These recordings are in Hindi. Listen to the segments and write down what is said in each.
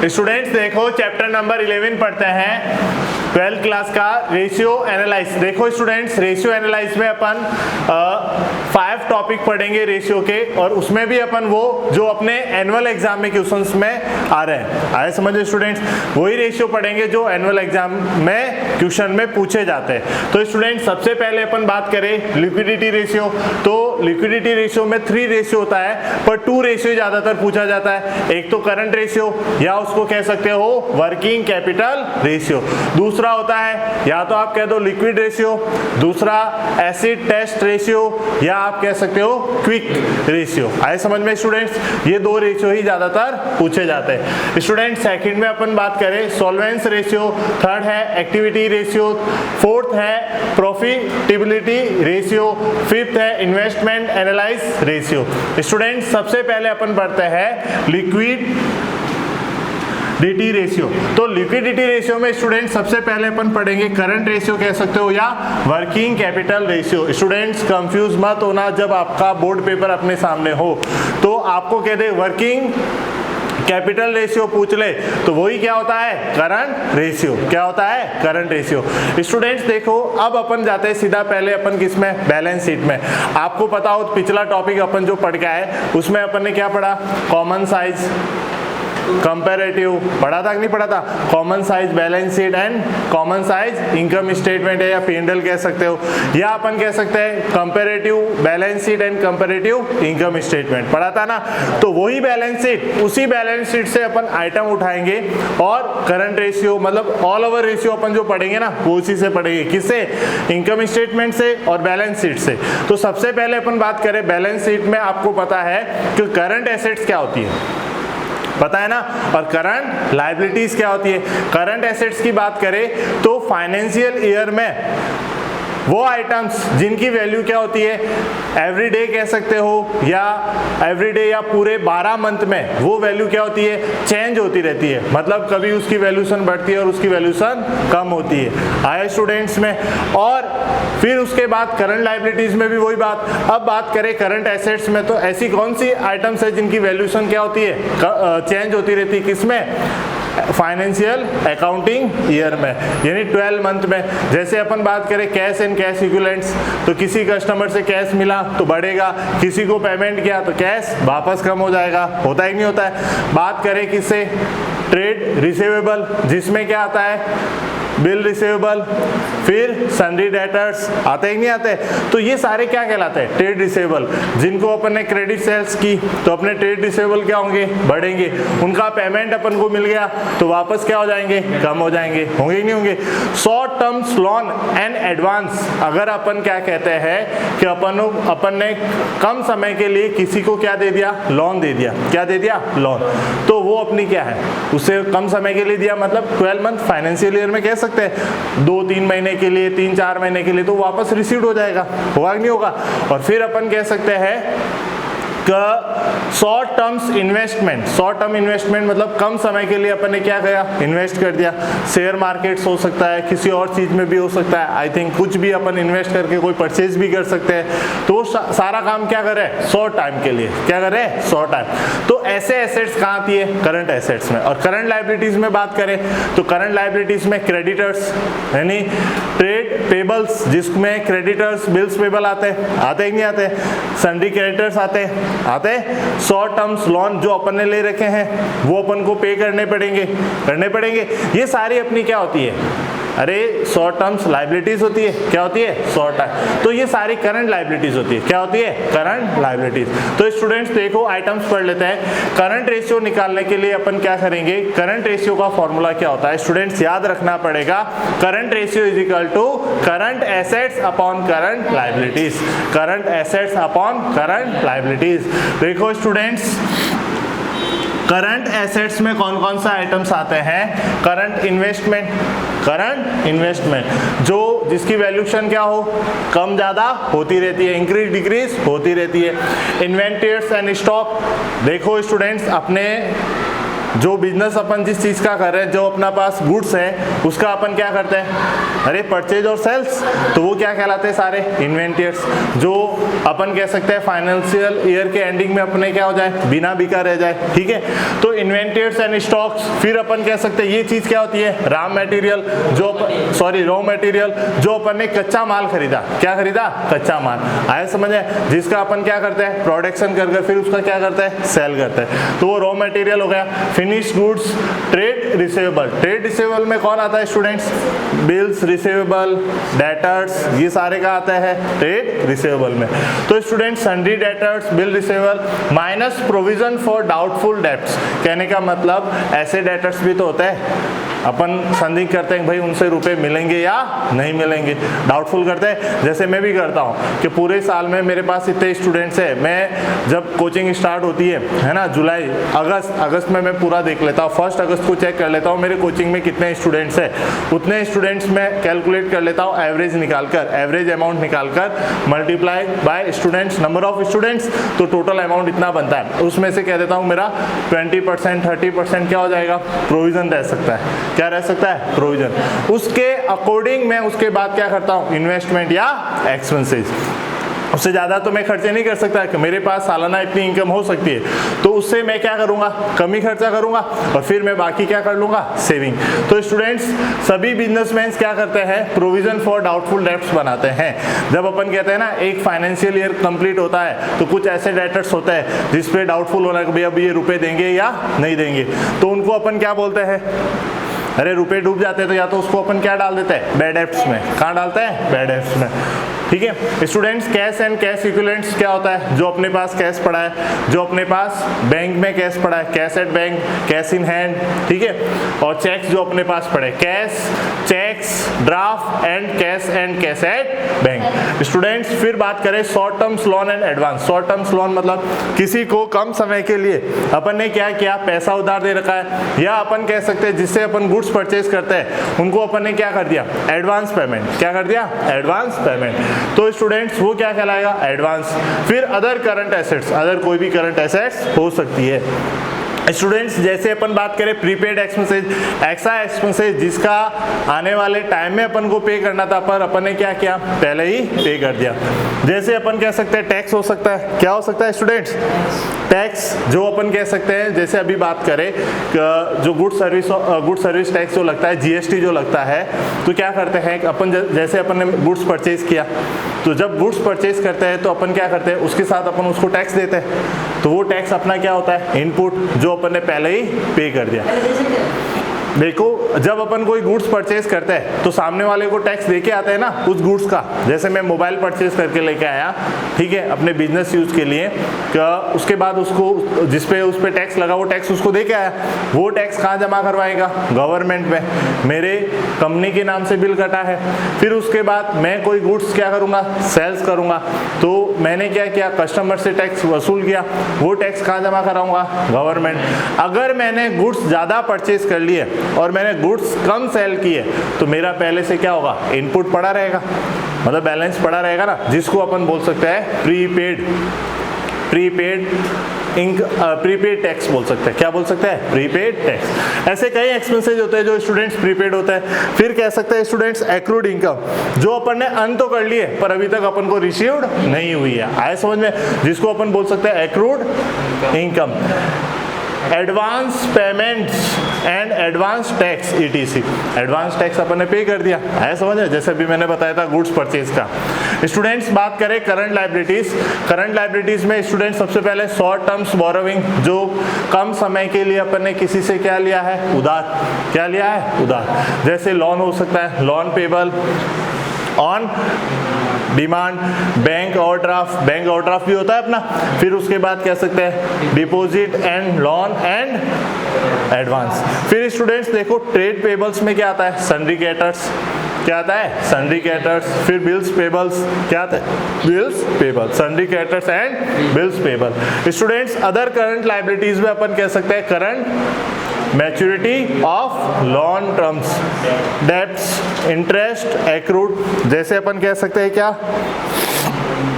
स्टूडेंट्स देखो चैप्टर नंबर 11 पढ़ते हैं 12th क्लास का रेशियो एनालाइज। देखो स्टूडेंट्स रेशियो एनालाइज में अपन 5 टॉपिक पढ़ेंगे रेशियो के, और उसमें भी अपन वो जो अपने एनुअल एग्जाम में क्वेश्चंस में आ रहे हैं, आए समझ स्टूडेंट्स, वही रेशियो पढ़ेंगे जो एनुअल एग्जाम में क्वेश्चन में पूछे जाते हैं। तो स्टूडेंट्स सबसे पहले अपन बात करें लिक्विडिटी रेशियो। तो लिक्विडिटी रेशियो में 3 रेशियो होता है, पर 2 रेशियो ज्यादातर पूछा जाता है। एक तो करंट रेशियो या उसको कह सकते हो वर्किंग कैपिटल रेशियो, दूसरा होता है या तो आप कह दो लिक्विड रेशियो, दूसरा एसिड टेस्ट रेशियो, या आप कह सकते हो क्विक रेशियो। आए समझ में स्टूडेंट्स, ये 2 रेशियो ही ज्यादातर पूछे जाते हैं। स्टूडेंट्स सेकंड में अपन बात करें सॉल्वेंस रेशियो, थर्ड है एक्टिविटी रेशियो, फोर्थ है प्रॉफिटेबिलिटी रेशियो, फिफ्थ है इन्वेस्टमेंट एनालाइज रेशियो। स्टूडेंट्स सबसे पहले अपन पढ़ते हैं लिक्विडिटी रेशियो। तो लिक्विडिटी रेशियो में स्टूडेंट सबसे पहले अपन पढ़ेंगे करंट रेशियो कह सकते हो या working capital ratio. Students confuse मत होना, जब आपका बोर्ड पेपर अपने सामने हो तो आपको कह दे वर्किंग कैपिटल रेशियो पूछ ले तो वही क्या होता है, करंट रेशियो। क्या होता है, करंट रेशियो। स्टूडेंट्स देखो अब अपन जाते हैं सीधा पहले अपन किस में, बैलेंस शीट में। आपको पता हो पिछला टॉपिक अपन जो पढ़ के आए उसमें अपन ने क्या पढ़ा, कॉमन साइज, कंपैरेटिव पढ़ा था कि नहीं पढ़ा था, common size balance sheet and common size income statement है या P&L कह सकते हो, या अपन कह सकते हैं comparative balance sheet and comparative income statement पढ़ा था ना। तो वही बैलेंस शीट, उसी बैलेंस शीट से अपन आइटम उठाएंगे और करंट रेशियो मतलब ऑल ओवर रेशियो अपन जो पढ़ेंगे ना वो उसी से पढ़ेंगे। किससे, इनकम स्टेटमेंट से और बैलेंस शीट से। तो सबसे पहले अपन बात करें बैलेंस शीट में, आपको पता है कि करंट एसेट्स क्या होती है, पता है ना, और करंट लायबिलिटीज क्या होती है। करंट एसेट्स की बात करें तो फाइनेंशियल ईयर में वो आइटम्स जिनकी वैल्यू क्या होती है, एवरीडे कह सकते हो या एवरीडे या पूरे 12 मंथ में वो वैल्यू क्या होती है, चेंज होती रहती है। मतलब कभी उसकी वैल्यूशन बढ़ती है और उसकी वैल्यूशन कम होती है। आया स्टूडेंट्स में। और फिर उसके बाद करंट लायबिलिटीज में भी वही बात। अब बात करें करंट एसेट्स में, तो ऐसी कौन सी आइटम्स है जिनकी वैल्यूशन क्या होती है, चेंज होती रहती है। किसमें, फाइनेंशियल अकाउंटिंग ईयर में, यानी 12 मंथ में। जैसे अपन बात करें कैश एंड कैश इक्विवेलेंट्स, तो किसी कस्टमर से कैश मिला तो बढ़ेगा, किसी को पेमेंट किया तो कैश वापस कम हो जाएगा, होता ही नहीं होता है। बात करें किससे, ट्रेड रिसीवेबल, जिसमें क्या आता है, बिल रिसीवेबल, फिर सन्ड्री डेटर्स, आते ही नहीं आते। तो ये सारे क्या कहलाते हैं, ट्रेड रिसीवेबल। जिनको अपन ने क्रेडिट सेल्स की तो अपने ट्रेड रिसीवेबल क्या होंगे, बढ़ेंगे। उनका पेमेंट अपन को मिल गया तो वापस क्या हो जाएंगे, कम हो जाएंगे, होंगे ही नहीं होंगे। Short terms loan and advance, अगर अपन क्या कहते हैं कि अपन ने कम समय के लिए किसी को क्या दे दिया, लोन दे दिया। क्या दे दिया, लोन। तो वो अपनी क्या है, उसे कम समय के लिए दिया, मतलब 12 मंथ फाइनेंशियल ईयर में कह सकते हैं 2-3 महीने के लिए, 3-4 महीने के लिए, तो वापस रिसीव्ड हो जाएगा, होगा कि नहीं होगा। और फिर अपन कह सकते हैं short terms investment. Short term investment मतलब कम समय के लिए अपन ने क्या किया, इन्वेस्ट कर दिया। शेयर मार्केट्स हो सकता है, किसी और चीज में भी हो सकता है, आई थिंक कुछ भी अपन इन्वेस्ट करके कोई परचेज भी कर सकते हैं। तो सारा काम क्या करे, शॉर्ट टाइम के लिए, क्या करे, शॉर्ट टाइम। तो ऐसे एसेट्स कहाँ आती है, करंट एसेट्स में। और करंट लायबिलिटीज में बात करें तो करंट लायबिलिटीज में क्रेडिटर्स यानी ट्रेड पेबल्स, जिसमें क्रेडिटर्स बिल्स पेबल आते ही नहीं आते, सन्ड्री क्रेडिटर्स आते शॉर्ट टर्म्स लोन जो अपन ने ले रखे हैं वो अपन को पे करने पड़ेंगे। ये सारी अपनी क्या होती है, अरे शॉर्ट टर्म्स लायबिलिटीज होती है। क्या होती है, शॉर्ट टाइम। तो ये सारी करंट लायबिलिटीज होती है। क्या होती है, करंट लायबिलिटीज। तो स्टूडेंट्स देखो आइटम्स पढ़ लेते हैं। करंट रेशियो निकालने के लिए अपन क्या करेंगे, करंट रेशियो का फॉर्मूला क्या होता है, स्टूडेंट्स याद रखना पड़ेगा। Current ratio is equal to current assets upon current liabilities. Current assets upon current liabilities. देखो स्टूडेंट्स करंट एसेट्स में कौन कौन सा आइटम्स आते हैं, करंट इन्वेस्टमेंट जो जिसकी वैल्यूशन क्या हो, कम ज्यादा होती रहती है, इंक्रीज डिक्रीज होती रहती है। इन्वेंटरीज एंड स्टॉक, देखो स्टूडेंट्स अपने जो बिजनेस अपन जिस चीज का कर रहे हैं, जो अपना पास गुड्स है उसका अपन क्या करते हैं, अरे परचेज और सेल्स, तो वो क्या कहलाते हैं सारे इन्वेंटर्स, जो अपन कह सकते हैं फाइनेंशियल ईयर के एंडिंग में अपने क्या हो जाए, बिना बिका रह जाए, ठीक है। तो इन्वेंटर्स एंड स्टॉक्स, फिर अपन कह सकते हैं ये चीज क्या होती है, रॉ मटेरियल, रॉ मटेरियल जो अपन ने कच्चा माल खरीदा, क्या खरीदा, कच्चा माल, आया समझ है, जिसका अपन क्या करते हैं, प्रोडक्शन कर फिर उसका क्या करते हैं, सेल करते हैं, तो वो रॉ मटेरियल हो गया। Finish goods, trade receivable, trade receivable में कौन आता है स्टूडेंट्स, बिल्स रिसीवेबल, डेटर्स, ये सारे का आता है ट्रेड रिसीवेबल में। तो students sundry debtors, bill receivable minus provision for doubtful debts, कहने का मतलब ऐसे डेटर्स भी तो होते हैं अपन संदिग्ध करते हैं भाई उनसे रुपए मिलेंगे या नहीं मिलेंगे, डाउटफुल करते हैं, जैसे मैं भी करता हूँ कि पूरे साल में मेरे पास इतने स्टूडेंट्स हैं, मैं जब कोचिंग स्टार्ट होती है ना, जुलाई अगस्त में मैं पूरा देख लेता हूँ, 1 अगस्त को चेक कर लेता हूँ मेरे कोचिंग में कितने स्टूडेंट्स हैं, उतने स्टूडेंट्स में कैलकुलेट कर लेता हूँ, एवरेज निकालकर, एवरेज अमाउंट निकालकर multiply by students, number of students, तो टोटल अमाउंट इतना बनता है, उसमें से कह देता हूँ मेरा 20% 30% क्या हो जाएगा, प्रोविजन रह सकता है, क्या रह सकता है, प्रोविजन। उसके अकॉर्डिंग मैं उसके बाद क्या करता हूं, इन्वेस्टमेंट या एक्सपेंसेस, उससे ज़्यादा तो मैं खर्चे नहीं कर सकता कि मेरे पास सालाना इतनी इनकम हो सकती है, तो उससे मैं क्या करूंगा, कमी खर्चा करूंगा और फिर मैं बाकी क्या कर लूंगा, सेविंग। तो स्टूडेंट्स सभी बिजनेसमैन क्या करते हैं, प्रोविजन फॉर डाउटफुल डेब्ट्स बनाते हैं। जब अपन कहते हैं ना एक फाइनेंशियल ईयर कंप्लीट होता है तो कुछ ऐसे डेटर्स होते हैं जिसपे डाउटफुल होना कि भैया अब ये रुपए देंगे या नहीं देंगे, तो उनको अपन क्या बोलते हैं, अरे रुपए डूब जाते हैं तो या तो उसको अपन क्या डाल देते हैं, बैड डेब्ट्स में, कहाँ डालते हैं, बैड डेब्ट्स में, ठीक है। Students cash and cash equivalents क्या होता है, जो अपने पास कैश पड़ा है, जो अपने पास बैंक में कैश पड़ा है, cash at bank, cash in hand, ठीक है, और चेक्स जो अपने पास पड़े, cash, cheques, draft and cash at bank. Students फिर बात करें short terms loan and advance. Short terms loan मतलब किसी को कम समय के लिए अपन ने क्या किया, पैसा उधार दे रखा है, या अपन कह सकते हैं जिससे अपन गुड्स परचेज करते हैं उनको अपन ने क्या कर दिया, एडवांस पेमेंट, क्या कर दिया, एडवांस पेमेंट, तो स्टूडेंट्स वो क्या कहलाएगा, एडवांस। फिर अदर करंट एसेट्स, अदर कोई भी करंट एसेट्स हो सकती है। स्टूडेंट्स जैसे अपन बात करें प्रीपेड एक्सपेंसेस, ऐसा एक्सपेंसेस जिसका आने वाले टाइम में अपन को पे करना था पर अपन ने क्या किया, पहले ही पे कर दिया। जैसे अपन कह सकते हैं टैक्स हो सकता है, क्या हो सकता है स्टूडेंट्स, टैक्स जो अपन कह सकते हैं, जैसे अभी बात करें जो गुड सर्विस टैक्स जो लगता है, जीएसटी जो लगता है, तो क्या करते हैं अपन, जैसे अपन ने गुड्स परचेज किया, तो जब गुड्स परचेज करते हैं तो अपन क्या करते हैं, उसके साथ अपन उसको टैक्स देते हैं, तो वो टैक्स अपना क्या होता है, इनपुट, जो अपन ने पहले ही पे कर दिया। देखो जब अपन कोई गुड्स परचेज करते हैं तो सामने वाले को टैक्स देके आते हैं ना उस गुड्स का, जैसे मैं मोबाइल परचेज करके लेके आया, ठीक है, अपने बिजनेस यूज के लिए, उसके बाद उसको जिसपे उस पे टैक्स लगा वो टैक्स उसको देके आया, वो टैक्स कहाँ जमा करवाएगा, गवर्नमेंट में, मेरे कंपनी के नाम से बिल कटा है। फिर उसके बाद मैं कोई गुड्स क्या करूँगा, सेल्स करूँगा, तो मैंने क्या किया, कस्टमर से टैक्स वसूल किया, वो टैक्स कहाँ जमा कराऊंगा, गवर्नमेंट। अगर मैंने गुड्स ज़्यादा परचेज कर लिए और मैंने गुड्स कम सेल किए तो मेरा पहले से क्या होगा, इनपुट पड़ा रहेगा, मतलब बैलेंस पड़ा रहेगा ना, जिसको अपन बोल सकते हैं प्रीपेड टैक्स बोल सकते हैं। क्या बोल सकते हैं, प्रीपेड टैक्स। ऐसे कई एक्सपेंसेस होते हैं जो स्टूडेंट्स प्रीपेड होता है। फिर कह सकते हैं स्टूडेंट्स एक्रूड इनकम, जो अपन ने अर्न तो कर लिए पर अभी तक अपन को रिसीव्ड नहीं हुई है, आए समझ में, जिसको अपन बोल सकते हैं accrued income. Advance payments and advance tax ETC, advance tax अपन ने पे कर दिया, है समझ में, जैसे अभी मैंने बताया था गुड्स परचेज का। स्टूडेंट्स बात करें करंट लायबिलिटीज, करंट लायबिलिटीज में स्टूडेंट सबसे पहले शॉर्ट टर्म्स बोरोविंग, जो कम समय के लिए अपन ने किसी से क्या लिया है, उधार, क्या लिया है, उधार। जैसे लोन हो सकता है, loan payable on demand, bank overdraft, bank overdraft भी होता है अपना। फिर उसके बाद कह सकते हैं deposit and loan and advance. फिर स्टूडेंट्स देखो ट्रेड पेबल्स में क्या आता है, सन्ड्री क्रेडिटर्स, क्या आता है, सन्ड्री क्रेडिटर्स। फिर बिल्स पेबल्स, क्या आता है, bills payable, sundry creditors and bills payable. Students other current liabilities में अपन कह सकते हैं current maturity of long terms, debts, interest accrued, जैसे अपन कह सकते हैं क्या,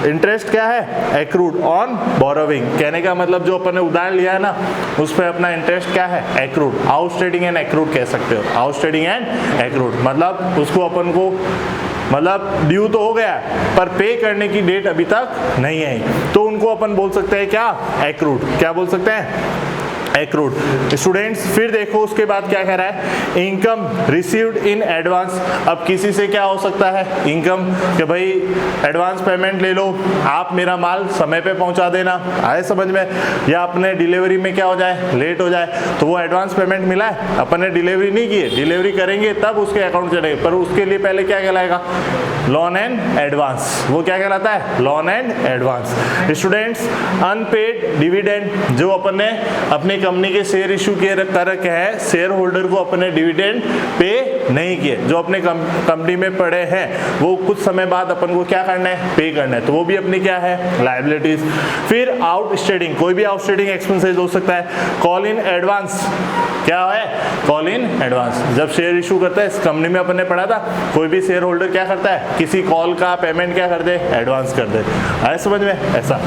इंटरेस्ट क्या है, एक्रूड ऑन बोरोविंग। कहने का मतलब जो अपन ने उधार लिया है ना, उस पर अपना इंटरेस्ट क्या है, एक्रूड। आउटस्टैंडिंग एंड एक्रूड कह सकते हो, आउटस्टैंडिंग एंड एक्रूड। मतलब उसको अपन को मतलब ड्यू तो हो गया पर पे करने की डेट अभी तक नहीं आई, तो उनको अपन बोल सकते हैं क्या, एक्रूड। क्या बोल सकते हैं, एक्रूड। स्टूडेंट्स फिर देखो उसके बाद क्या कह रहा है, इनकम रिसीव्ड इन एडवांस। अब किसी से क्या हो सकता है, इनकम, कि भाई एडवांस पेमेंट ले लो, आप मेरा माल समय पे पहुंचा देना, आए समझ में, या अपने डिलीवरी में क्या हो जाए, लेट हो जाए, तो वो एडवांस पेमेंट मिला है, अपन ने डिलीवरी नहीं की है, डिलीवरी करेंगे तब उसके अकाउंट चलेगा, पर उसके लिए पहले क्या कहलाएगा, लोन एंड एडवांस। वो क्या कहलाता है, loan and advance. Students unpaid dividend, जो अपन ने अपनी कंपनी के शेयर इशू किए कर रखे हैं, शेयर होल्डर को अपने डिविडेंड पे नहीं किए, जो अपने कंपनी में पड़े हैं, वो कुछ समय बाद अपन को क्या करना है, पे करना है, तो वो भी अपनी क्या है, लायबिलिटीज। फिर आउटस्टैंडिंग, कोई भी आउटस्टैंडिंग एक्सपेंसेस हो सकता है। कॉल इन एडवांस, क्या है, कॉल इन एडवांस। जब शेयर इशू करता है, इस कंपनी में अपन ने पढ़ा था, कोई भी शेयर होल्डर क्या करता है, किसी कॉल का पेमेंट क्या कर दे, एडवांस कर दे, आए समझ में, ऐसा।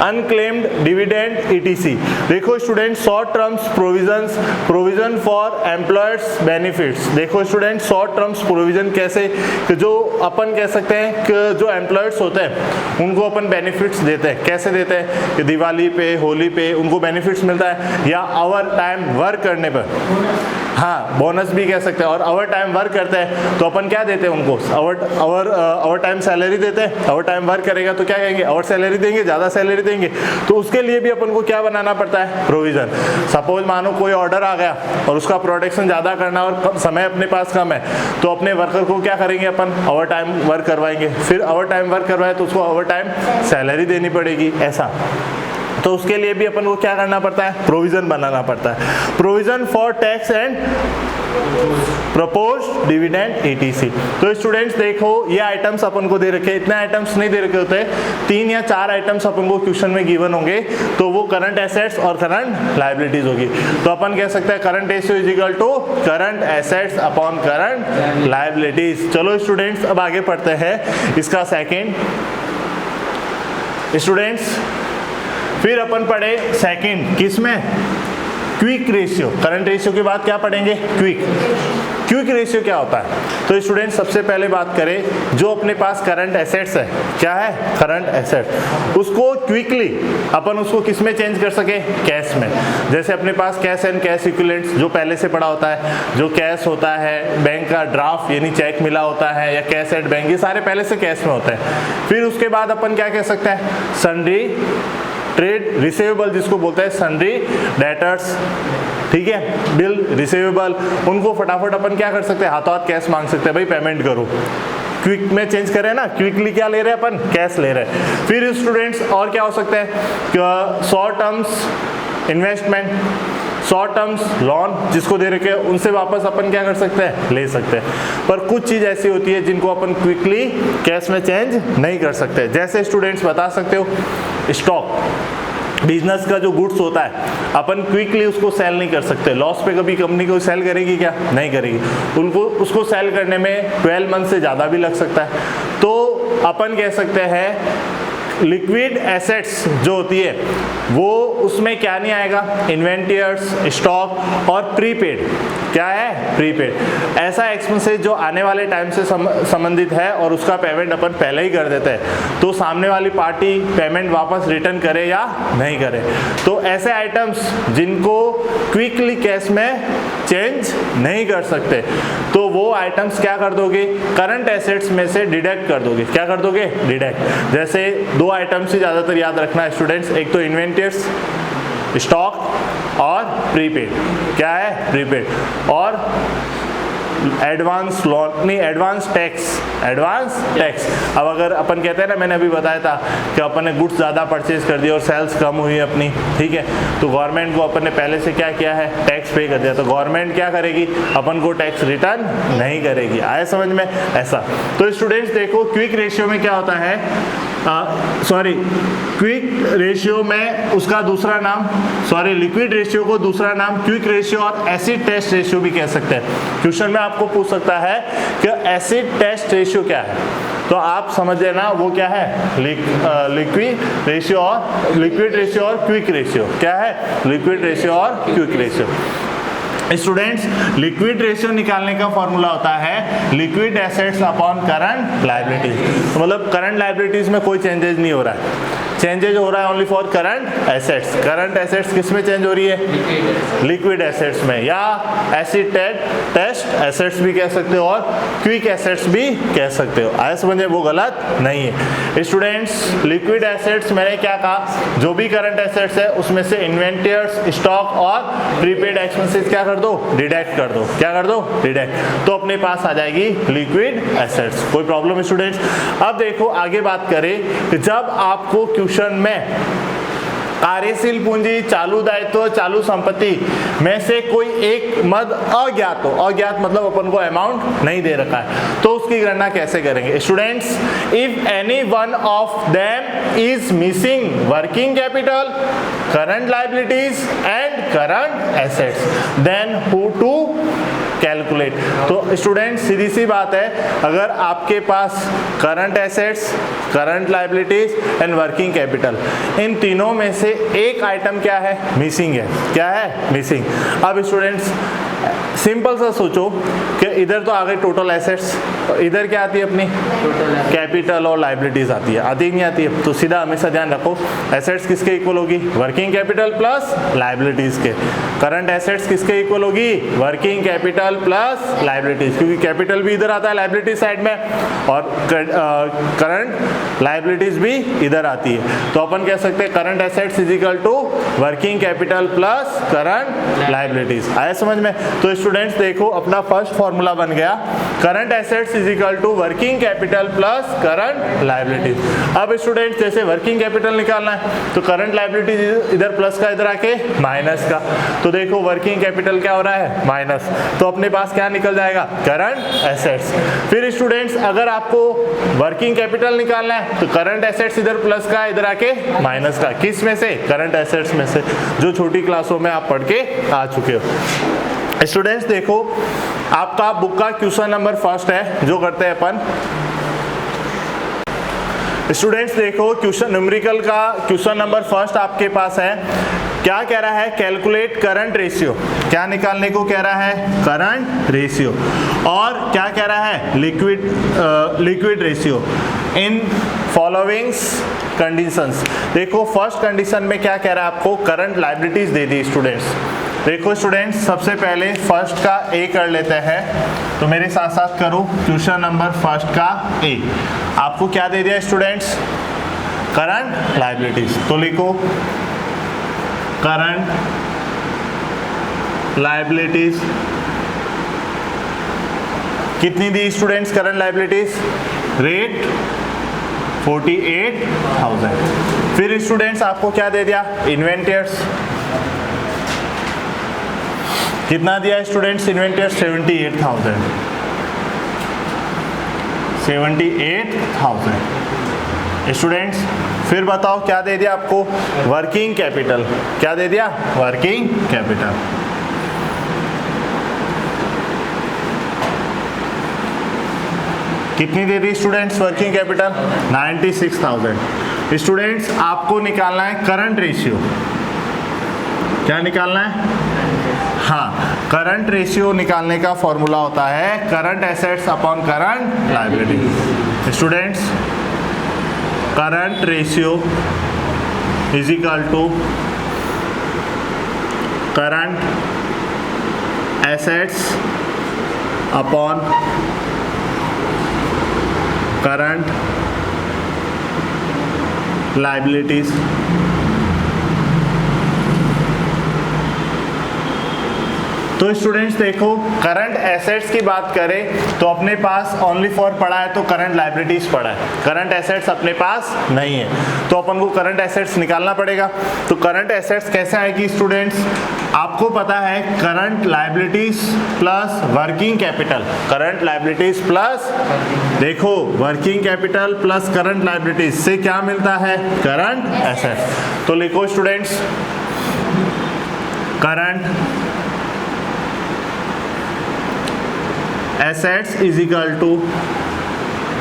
अनक्लेम्ड डिविडेंड ETC, देखो student, short terms provisions, provision for employers benefits. देखो स्टूडेंट, शॉर्ट टर्म्स प्रोविजन कैसे, कि जो अपन कह सकते हैं कि जो एम्प्लॉयर्स होते हैं उनको अपन बेनिफिट्स देते हैं, कैसे देते हैं, कि दिवाली पे, होली पे उनको बेनिफिट्स मिलता है, या ओवर टाइम वर्क करने पर, हाँ बोनस भी कह सकते हैं, और ओवर टाइम वर्क करते हैं तो अपन क्या देते हैं उनको, ओवर टाइम सैलरी देते हैं। ओवर टाइम वर्क करेगा तो क्या कहेंगे, ओवर सैलरी देंगे, ज़्यादा सैलरी देंगे, तो उसके लिए भी अपन को क्या बनाना पड़ता है, प्रोविजन। सपोज मानो कोई ऑर्डर आ गया और उसका प्रोडक्शन ज़्यादा करना और समय अपने पास कम है, तो अपने वर्कर को क्या करेंगे, अपन ओवर टाइम वर्क करवाएंगे, फिर ओवर टाइम वर्क करवाए तो उसको ओवर टाइम सैलरी देनी पड़ेगी, ऐसा। तो उसके लिए भी अपन को क्या करना पड़ता है, प्रोविजन बनाना पड़ता है। Provision for tax and proposed dividend ETC। तो स्टूडेंट्स देखो, ये आइटम्स अपन को दे रखे, इतने आइटम्स नहीं दे रखे होते, 3 या 4 आइटम्स अपन को क्वेश्चन में गिवन होंगे, तो वो करंट एसेट्स और करंट लायबिलिटीज होगी। तो अपन कह सकते हैं current ratio is equal to current assets upon current liabilities. चलो स्टूडेंट्स अब आगे पढ़ते हैं इसका सेकेंड। स्टूडेंट्स फिर अपन पढ़े सेकंड, किसमें, क्विक रेशियो। करंट रेशियो के बाद क्या पढ़ेंगे, क्विक रेशियो क्या होता है। तो स्टूडेंट सबसे पहले बात करें, जो अपने पास करंट एसेट्स है, क्या है, करंट एसेट, उसको क्विकली अपन उसको किस में चेंज कर सके, कैश में। जैसे अपने पास कैश एंड कैश इक्विवेलेंट्स जो पहले से पड़ा होता है, जो कैश होता है, बैंक का ड्राफ्ट यानी चेक मिला होता है, या कैश एट बैंक, ये सारे पहले से कैश में होते हैं। फिर उसके बाद अपन क्या कह सकते हैं, सन्ड्री ट्रेड रिसीवेबल, जिसको बोलते हैं सन्ड्री डेटर्स, ठीक है, बिल रिसीवेबल, उनको फटाफट अपन क्या कर सकते हैं, हाथों हाथ कैश मांग सकते हैं, भाई पेमेंट करो। क्विक में चेंज करें ना, क्विकली क्या ले रहे हैं अपन, कैश ले रहे हैं। फिर स्टूडेंट्स और क्या हो सकते हैं, short terms investment, short terms loan, जिसको दे रखे हैं उनसे वापस अपन क्या कर सकते हैं, ले सकते हैं। पर कुछ चीज़ ऐसी होती है जिनको अपन क्विकली कैश में चेंज नहीं कर सकते। जैसे स्टूडेंट्स बता सकते हो, स्टॉक, बिजनेस का जो गुड्स होता है, अपन क्विकली उसको सेल नहीं कर सकते। लॉस पे कभी कंपनी को सेल करेगी क्या, नहीं करेगी। उनको उसको सेल करने में 12 मंथ से ज़्यादा भी लग सकता है। तो अपन कह सकते हैं लिक्विड एसेट्स जो होती है वो उसमें क्या नहीं आएगा, इन्वेंटर्स, स्टॉक और प्रीपेड, क्या है, प्रीपेड। ऐसा एक्सपेंसेस जो आने वाले टाइम से संबंधित है और उसका पेमेंट अपन पहले ही कर देते हैं, तो सामने वाली पार्टी पेमेंट वापस रिटर्न करे या नहीं करे। तो ऐसे आइटम्स जिनको क्विकली कैश में चेंज नहीं कर सकते, तो वो आइटम्स क्या कर दोगे, करंट एसेट्स में से डिडक्ट कर दोगे। क्या कर दोगे, डिडक्ट। जैसे 2 आइटम्स ही ज़्यादातर याद रखना है स्टूडेंट्स, एक तो इन्वेंटर्स, स्टॉक और प्रीपेड। क्या है, प्रीपेड। और एडवांस लोन नहीं, एडवांस टैक्स। अब अगर अपन कहते हैं ना, मैंने अभी बताया था कि अपन ने गुड्स ज़्यादा परचेज कर दिया और सेल्स कम हुई अपनी, ठीक है, तो गवर्नमेंट को अपन ने पहले से क्या किया है, टैक्स पे कर दिया, तो गवर्नमेंट क्या करेगी, अपन को टैक्स रिटर्न नहीं करेगी। आए समझ में, ऐसा। तो स्टूडेंट्स देखो, क्विक रेशियो में क्या होता है, क्विक रेशियो में उसका दूसरा नाम, लिक्विड रेशियो को दूसरा नाम क्विक रेशियो और एसिड टेस्ट रेशियो भी कह सकते हैं। क्वेश्चन में आपको पूछ सकता है कि एसिड टेस्ट रेशियो क्या है। तो आप समझ लेना वो क्या है, लिक्विड रेशियो और क्विक रेशियो। क्या है, लिक्विड रेशियो और quick ratio. Students, liquid ratio निकालने का फॉर्मूला होता है liquid assets upon current liabilities. तो मतलब करंट लायबिलिटीज में कोई चेंजेस नहीं हो रहा है, चेंजेज हो रहा है only for current assets. Current assets किस में चेंज हो रही है, लिक्विड एसेट्स में, या एसिड टेस्ट एसेट्स भी कह सकते हो और क्विक एसेट्स भी कह सकते हो। आया समझे, वो गलत नहीं है। स्टूडेंट्स, लिक्विड एसेट्स मैंने क्या कहा, जो भी करंट एसेट्स है उसमें से इन्वेंटर्स, स्टॉक और प्रीपेड एक्सपेंसेस क्या कर दो, डिडक्ट कर दो। क्या कर दो, डिडक्ट। तो अपने पास आ जाएगी लिक्विड एसेट्स। कोई प्रॉब्लम स्टूडेंट्स? अब देखो आगे बात करें कि जब आपको क्वेश्चन में कार्यशील पूंजी, चालू दायित्व, चालू संपत्ति में से कोई एक मद अज्ञात हो, अज्ञात मतलब अपन को अमाउंट नहीं दे रखा है, तो उसकी गणना कैसे करेंगे? Students, if any one of them is missing working capital, current liabilities and current assets, then how to calculate. तो स्टूडेंट सीधी सी बात है, अगर आपके पास current assets, current liabilities and working capital, इन तीनों में से एक आइटम क्या है, मिसिंग है। क्या है, मिसिंग। अब स्टूडेंट्स सिंपल सा सोचो कि इधर तो आ गए टोटल एसेट्स, इधर क्या आती है अपनी कैपिटल और लायबिलिटीज आती है, आती नहीं आती है? तो सीधा हमेशा ध्यान रखो, एसेट्स किसके इक्वल होगी, वर्किंग कैपिटल प्लस लायबिलिटीज के। करंट एसेट्स किसके इक्वल होगी, वर्किंग कैपिटल प्लस लायबिलिटीज, क्योंकि कैपिटल भी इधर आता है लायबिलिटी साइड में और करंट लायबिलिटीज भी इधर आती है। तो अपन कह सकते हैं current assets is equal to working capital plus current liabilities. आया समझ में? तो स्टूडेंट्स देखो अपना फर्स्ट फॉर्मूला बन गया, current assets is equal to working capital plus current liabilities. अब स्टूडेंट्स जैसे वर्किंग कैपिटल निकालना है तो करंट लायबिलिटीज इधर प्लस का, इधर आके माइनस का। तो देखो वर्किंग कैपिटल क्या हो रहा है, माइनस, तो अपने पास क्या निकल जाएगा, करंट एसेट्स। फिर स्टूडेंट्स अगर आपको वर्किंग कैपिटल निकालना है तो करंट एसेट्स इधर प्लस का, इधर आके माइनस का। किस में से, करंट एसेट्स में से, जो छोटी क्लासों में आप पढ़ के आ चुके हो। स्टूडेंट्स देखो आपका बुक का क्वेश्चन नंबर फर्स्ट है, जो करते हैं अपन। स्टूडेंट्स देखो क्वेश्चन न्यूमेरिकल का क्वेश्चन नंबर फर्स्ट आपके पास है। क्या कह रहा है, कैलकुलेट करंट रेशियो। क्या निकालने को कह रहा है, करंट रेशियो। और क्या कह रहा है, liquid ratio in followings conditions. देखो फर्स्ट कंडीशन में क्या कह रहा है आपको, करंट लायबिलिटीज दे दी स्टूडेंट्स। देखो स्टूडेंट्स सबसे पहले फर्स्ट का ए कर लेते हैं, तो मेरे साथ साथ करो, क्वेश्चन नंबर फर्स्ट का ए। आपको क्या दे दिया स्टूडेंट्स, करंट लायबिलिटीज। तो लिखो करंट लायबिलिटीज कितनी the students, current liabilities rate 48,000। फिर स्टूडेंट्स आपको क्या दे दिया, इन्वेंटर्स कितना दिया स्टूडेंट्स, इन्वेंटर्स 78,000। 78,000 स्टूडेंट्स। फिर बताओ क्या दे दिया आपको, वर्किंग कैपिटल। क्या दे दिया, वर्किंग कैपिटल कितनी दे दी स्टूडेंट्स, वर्किंग कैपिटल 96,000। स्टूडेंट्स आपको निकालना है करंट रेशियो। क्या निकालना है, हाँ, करंट रेशियो निकालने का फॉर्मूला होता है current assets upon current liability. Students current ratio is equal to current assets upon current liabilities. तो स्टूडेंट्स देखो करंट एसेट्स की बात करें तो अपने पास ओनली फॉर पड़ा है तो करंट लायबिलिटीज पड़ा है, करंट एसेट्स अपने पास नहीं है, तो अपन को करंट एसेट्स निकालना पड़ेगा। तो करंट एसेट्स कैसे आएगी स्टूडेंट्स, आपको पता है current liabilities plus working capital, current liabilities plus देखो working capital plus current liabilities से क्या मिलता है, करंट एसेट्स। तो लिखो students current assets is equal to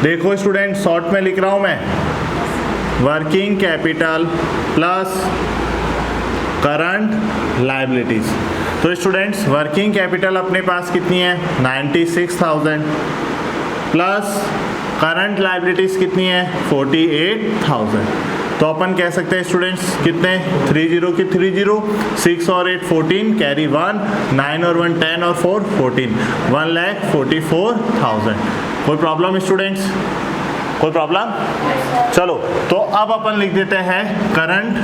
देखो स्टूडेंट, शॉर्ट में लिख रहा हूं मैं, working capital plus current liabilities. तो स्टूडेंट्स वर्किंग कैपिटल अपने पास कितनी है 96,000 प्लस करंट लायबिलिटीज कितनी है 48,000। तो अपन कह सकते हैं स्टूडेंट्स कितने 30 की 30, 6 और 8 14, कैरी 1, 9 और 1 10 और 4 14, 1,44,000। कोई प्रॉब्लम स्टूडेंट्स? कोई प्रॉब्लम? चलो तो अब अपन लिख देते हैं current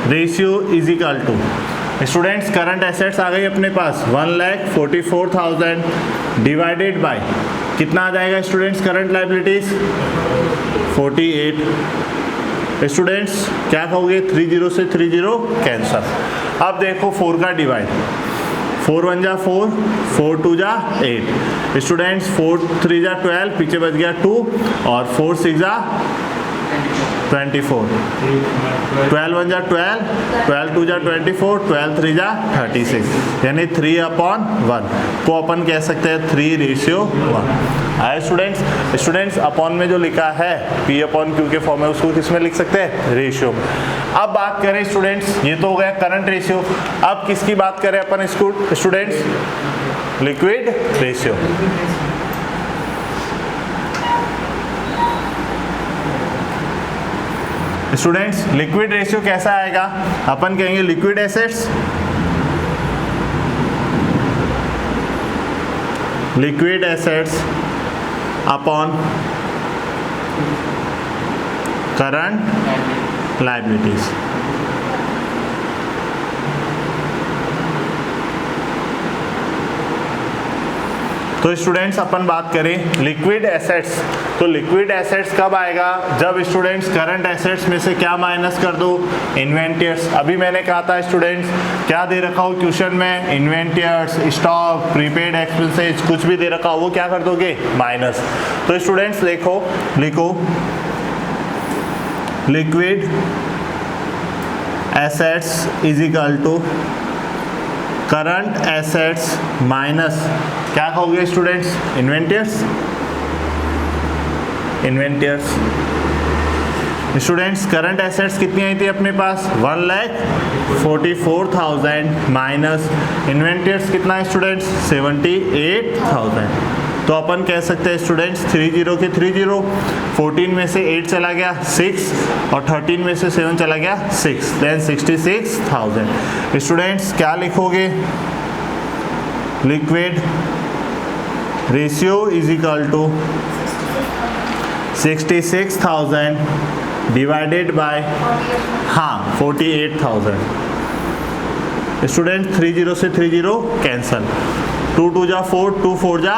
ratio is equal to, students current assets आ गई अपने पास 1,44,000 डिवाइडेड बाय कितना आ जाएगा स्टूडेंट्स करंट लायबिलिटीज 48। स्टूडेंट्स क्या कहोगे 30 से 30 कैंसल। अब देखो 4 का डिवाइड, 4 1 जा 4, 4 2 जा 8, स्टूडेंट्स 4 3 जा 12, पीछे बच गया 2 और 4 6 जा 24, 12 1 जा 12, 12 2 जा 24, 12 3 जा 36, यानी 3/1 को अपन कह सकते हैं 3:1 आए स्टूडेंट्स। स्टूडेंट्स अपॉन में जो लिखा है P/Q के फॉर्म में उसको किस में लिख सकते हैं रेशियो में। अब बात करें स्टूडेंट्स, ये तो हो गया करंट रेशियो, अब किसकी बात करें अपन इसको students, liquid ratio. Students liquid ratio कैसा आएगा, अपन कहेंगे liquid assets, liquid assets upon current liabilities. तो स्टूडेंट्स अपन बात करें लिक्विड एसेट्स, तो लिक्विड एसेट्स कब आएगा, जब स्टूडेंट्स करंट एसेट्स में से क्या माइनस कर दो, इन्वेंटर्स। अभी मैंने कहा था स्टूडेंट्स क्या दे रखा हो क्वेश्चन में, इन्वेंटर्स, स्टॉक, प्रीपेड एक्सपेंसेस, कुछ भी दे रखा हो वो क्या कर दोगे माइनस। तो स्टूडेंट्स देखो, लिखो liquid assets is equal to current assets minus क्या कहोगे students, inventories. Inventories students current assets कितनी आई थी अपने पास 1,44,000 माइनस इन्वेंटर्स कितना है स्टूडेंट्स 78,000। तो अपन कह सकते हैं स्टूडेंट्स 30 के 30, 14 में से 8 चला गया 6 और 13 में से 7 चला गया 6, देन 66,000। स्टूडेंट्स क्या लिखोगे, liquid ratio is equal to 66,000 divided by 48,000। Student 30 से 30 कैंसल, 2 2 जा 4, 2 4 जा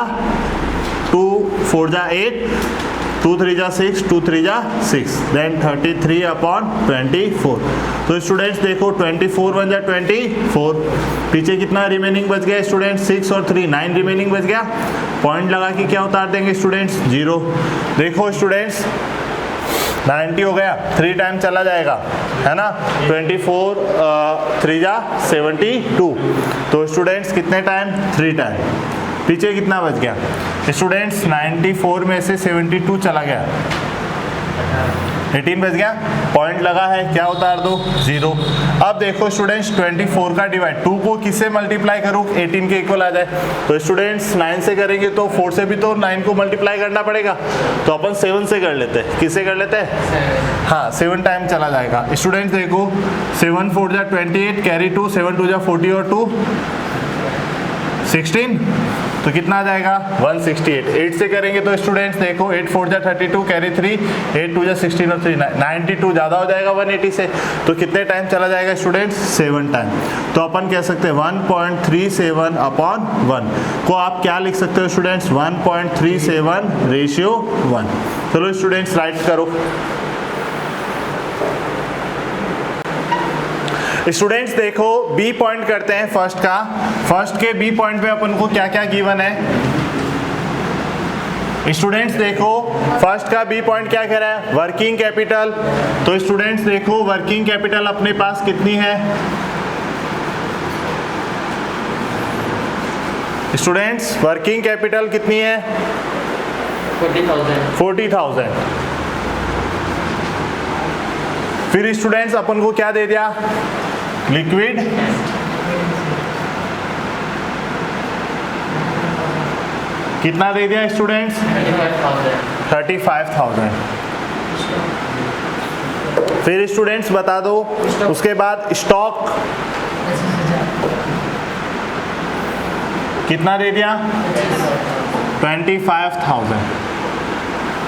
2 4 जा 8, 2 3 जा 6, 2 3 जा 6, देन 33/24। तो स्टूडेंट्स देखो 24 1 जा 24, पीछे कितना रिमेनिंग बच गया स्टूडेंट 6 और 3 9 रिमेनिंग बच गया, पॉइंट लगा के क्या उतार देंगे स्टूडेंट्स 0। देखो स्टूडेंट्स 90 हो गया, 3 टाइम चला जाएगा है ना, 24 3 जा 72, तो स्टूडेंट्स कितने टाइम 3 टाइम, पीछे कितना बच गया स्टूडेंट्स 94 में से 72 चला गया, 18 बच गया, पॉइंट लगा है क्या उतार दो 0। अब देखो स्टूडेंट्स 24 का डिवाइड 2 को किससे मल्टीप्लाई करूँ 18 के इक्वल आ जाए, तो स्टूडेंट्स 9 से करेंगे तो 4 से भी तो 9 को मल्टीप्लाई करना पड़ेगा, तो अपन 7 से कर लेते हैं, किससे कर लेते हैं, हाँ 7 टाइम चला जाएगा। स्टूडेंट्स देखो 7 4 जा 28, कैरी 2, 7 2 जा 40 और 2 16, तो कितना आ जाएगा 168। 8 से करेंगे तो स्टूडेंट्स देखो 8 4 जा 32, कैरी 3, 8 2 जा 16 और 3 92, ज़्यादा हो जाएगा 180 से, तो कितने टाइम चला जाएगा स्टूडेंट्स 7 टाइम। तो अपन कह सकते हैं 1.37/1 को आप क्या लिख सकते हो स्टूडेंट्स 1.37:1। चलो स्टूडेंट्स राइट करो। स्टूडेंट्स देखो बी पॉइंट करते हैं फर्स्ट का, फर्स्ट के बी पॉइंट पे अपन को क्या क्या गिवन है स्टूडेंट्स देखो, फर्स्ट का बी पॉइंट क्या कह रहा है वर्किंग कैपिटल, तो स्टूडेंट्स देखो वर्किंग कैपिटल अपने पास कितनी है स्टूडेंट्स वर्किंग कैपिटल कितनी है? 40,000। फिर स्टूडेंट्स अपन को क्या दे दिया? लिक्विड कितना दे दिया स्टूडेंट्स? 35,000। फिर स्टूडेंट्स बता दो उसके बाद स्टॉक कितना दे दिया? 25,000।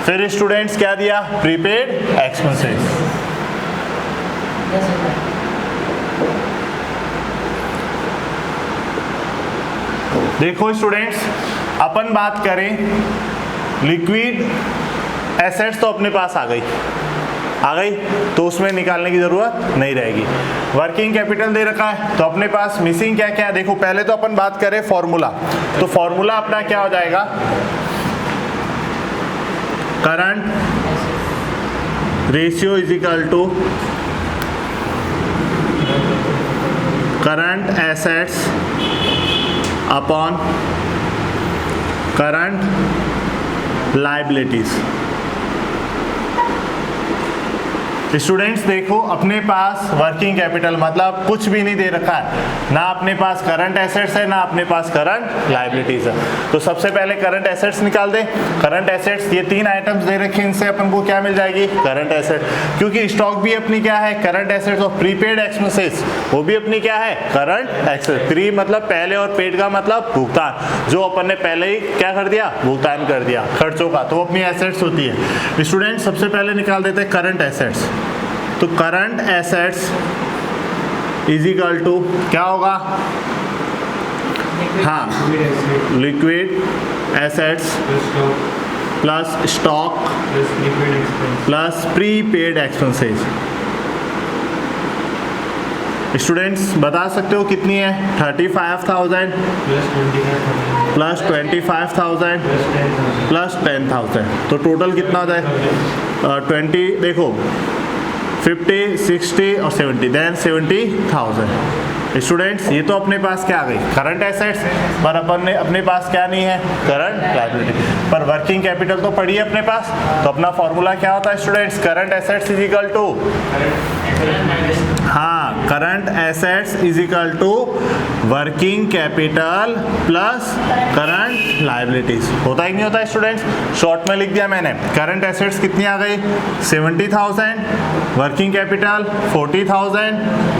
फिर स्टूडेंट्स क्या दिया? Prepaid expenses. देखो स्टूडेंट्स अपन बात करें लिक्विड एसेट्स तो अपने पास आ गई तो उसमें निकालने की जरूरत नहीं रहेगी। वर्किंग कैपिटल दे रखा है तो अपने पास मिसिंग क्या क्या है? देखो पहले तो अपन बात करें फॉर्मूला, तो फॉर्मूला अपना क्या हो जाएगा? Current ratio is equal to current assets upon current liabilities. Students देखो अपने पास वर्किंग कैपिटल मतलब कुछ भी नहीं दे रखा है, ना अपने पास करंट एसेट्स है ना अपने पास करंट लायबिलिटीज है। तो सबसे पहले करंट एसेट्स निकाल दे। करंट एसेट्स ये 3 आइटम्स दे रखे हैं, इनसे अपन को क्या मिल जाएगी? Current asset. क्योंकि स्टॉक भी अपनी क्या है? Current assets. और प्रीपेड एक्सपेंसेस वो भी अपनी क्या है? Current asset. प्री मतलब पहले और पेड का मतलब भुगतान, जो अपन ने पहले ही क्या कर दिया? भुगतान कर दिया खर्चों का, तो अपनी एसेट्स होती है। स्टूडेंट सबसे पहले निकाल देते हैं करंट एसेट्स। तो current assets is equal to क्या होगा? हाँ, liquid assets plus stock plus prepaid expenses. Students बता सकते हो कितनी है? 35,000 प्लस 25,000 प्लस 10,000। तो टोटल कितना होता है? 20 देखो 50, 60 और 70, देन 70,000। स्टूडेंट्स ये तो अपने पास क्या आ गई? Current assets. पर अपन ने अपने पास क्या नहीं है? Current liability. पर वर्किंग कैपिटल तो पड़ी है अपने पास, तो अपना फॉर्मूला क्या होता है students? Current assets is equal to हाँ, current assets is equal to working capital plus current liabilities. होता ही नहीं होता स्टूडेंट्स? शॉर्ट में लिख दिया मैंने। करंट एसेट्स कितनी आ गई? 70,000, working capital 40,000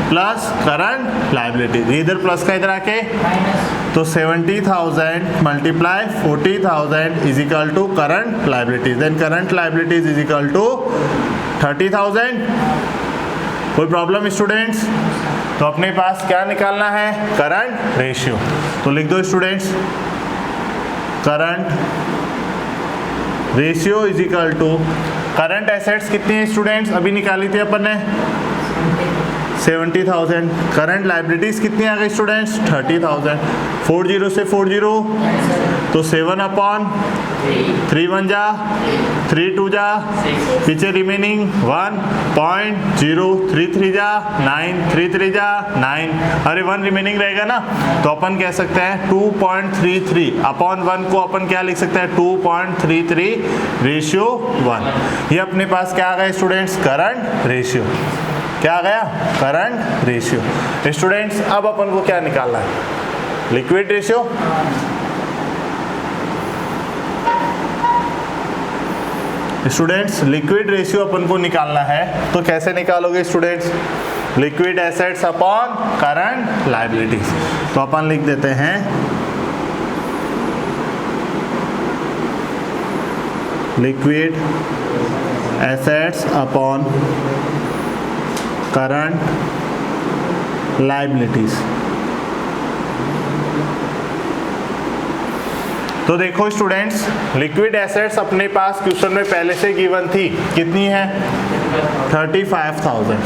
plus current liabilities. इधर प्लस का इधर आके तो 70,000 multiply 40,000 is equal to current liabilities. Then current liabilities is equal to 30,000। कोई प्रॉब्लम स्टूडेंट्स? तो अपने पास क्या निकालना है? Current ratio. तो लिख दो students, current ratio is equal to current assets कितनी है स्टूडेंट्स? अभी निकाली थी अपन ने 70,000। करंट लायबिलिटीज कितनी आ गई स्टूडेंट्स? 30,000। 40 से 40 तो 7/3 1 जा 3 2 जा, पीछे रिमेनिंग 1.033 जा 9 3 3 जा 9, अरे 1 रिमेनिंग रहेगा ना, तो अपन कह सकते हैं 2.33 अपॉन 1 को अपन क्या लिख सकते हैं? 2.33 रेशियो 1। ये अपने पास क्या आ गया स्टूडेंट्स? Current ratio. क्या आ गया? Current ratio. स्टूडेंट्स अब अपन को क्या निकालना है? Liquid ratio. Students liquid ratio अपन को निकालना है, तो कैसे निकालोगे students? Liquid assets upon current liabilities. तो अपन लिख देते हैं liquid assets upon current liabilities. तो देखो स्टूडेंट्स लिक्विड एसेट्स अपने पास क्वेश्चन में पहले से गिवन थी, कितनी है? 35,000।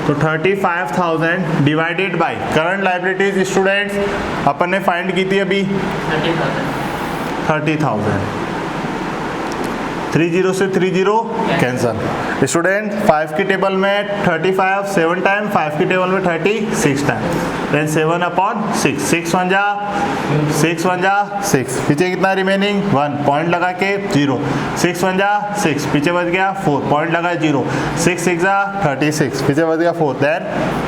तो 35,000 divided by current liabilities students अपन ने फाइंड की थी अभी 30,000। 30 से 30 कैंसल। स्टूडेंट 5 की टेबल में 35 7 टाइम, 5 की टेबल में 36 टाइम, देन 7/6, 6 1 जा 6, पीछे कितना रिमेनिंग 1, पॉइंट लगा के 0, 6 1 जा 6, पीछे बच गया 4, पॉइंट लगा 0, 6 6 जा 36, पीछे बच गया 4, देन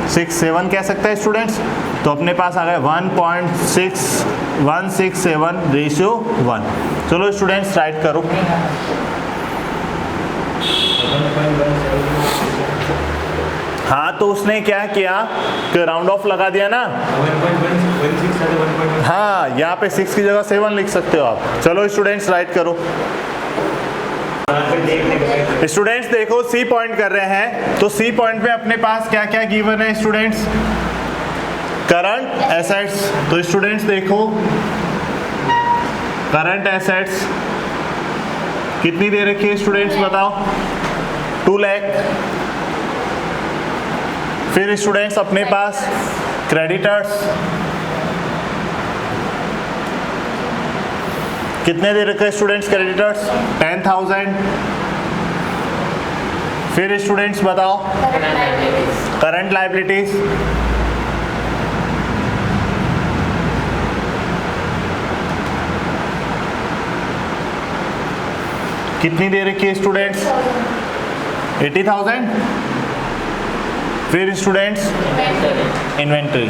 6 7 कह सकते हैं स्टूडेंट्स। तो अपने पास आ गया 1.6167/1। चलो स्टूडेंट्स राइट करो। हाँ तो उसने क्या किया कि राउंड ऑफ लगा दिया ना। हाँ यहाँ पे 6 की जगह 7 लिख सकते हो आप। चलो स्टूडेंट्स राइट करो। स्टूडेंट्स देखो सी पॉइंट कर रहे हैं, तो सी पॉइंट पे अपने पास क्या क्या गिवन है स्टूडेंट्स, करंट एसेट्स। तो स्टूडेंट्स देखो करंट एसेट्स कितनी दे रखी है स्टूडेंट्स बताओ, 2 लाख। फिर स्टूडेंट्स अपने पास क्रेडिटर्स कितने दे रखे स्टूडेंट्स, क्रेडिटर्स 10,000। फिर स्टूडेंट्स बताओ करंट लायबिलिटीज कितनी दे रखी है स्टूडेंट्स, 80,000। फिर स्टूडेंट्स इन्वेंटरी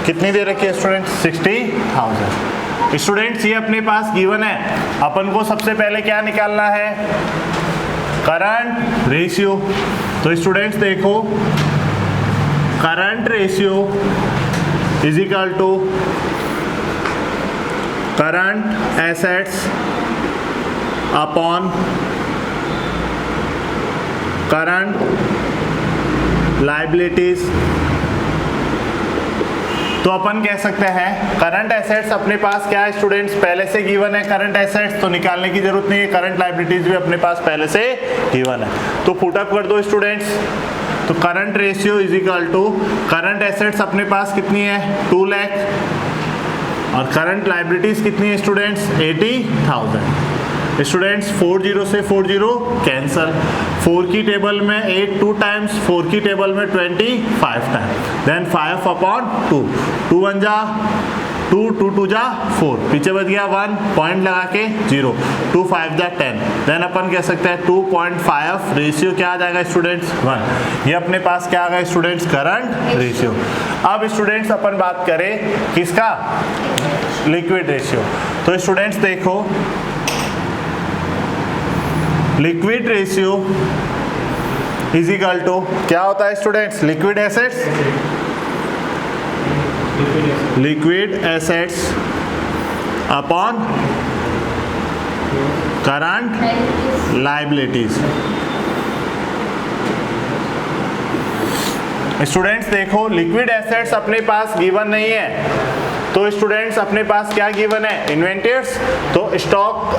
कितनी दे रखी है स्टूडेंट्स, 60,000। स्टूडेंट्स ये अपने पास गिवन है, अपन को सबसे पहले क्या निकालना है, करंट रेशियो। तो स्टूडेंट्स देखो current ratio is equal to current assets upon current liabilities. तो अपन कह सकते हैं करंट एसेट्स अपने पास क्या है स्टूडेंट्स, पहले से गिवन है करंट एसेट्स, तो निकालने की जरूरत नहीं है। करंट लायबिलिटीज भी अपने पास पहले से गिवन है, तो पुटअप कर दो स्टूडेंट्स। तो current ratio is equal to current assets अपने पास कितनी है 2 लाख और करंट लायबिलिटीज कितनी है स्टूडेंट्स 80,000। स्टूडेंट्स 40 से 40 कैंसल, 4 की टेबल में 8 2 टाइम्स, 4 की टेबल में 25 टाइम्स, देन 5/2, 2 1 जा 2, 2 2 जा 4, पीछे बच गया 1, पॉइंट लगा के 0, 2 5 जा 10, देन अपन कह सकते हैं 2.5 रेशियो क्या आ जाएगा स्टूडेंट्स 1। ये अपने पास क्या आ गया स्टूडेंट्स करंट रेशियो। अब स्टूडेंट्स अपन बात करें किसका, लिक्विड रेशियो। तो स्टूडेंट्स देखो liquid ratio is equal to क्या होता है students, liquid assets upon current liabilities. Students देखो लिक्विड एसेट्स अपने पास गिवन नहीं है, तो स्टूडेंट्स अपने पास क्या गिवन है, इन्वेंटर्स। तो स्टॉक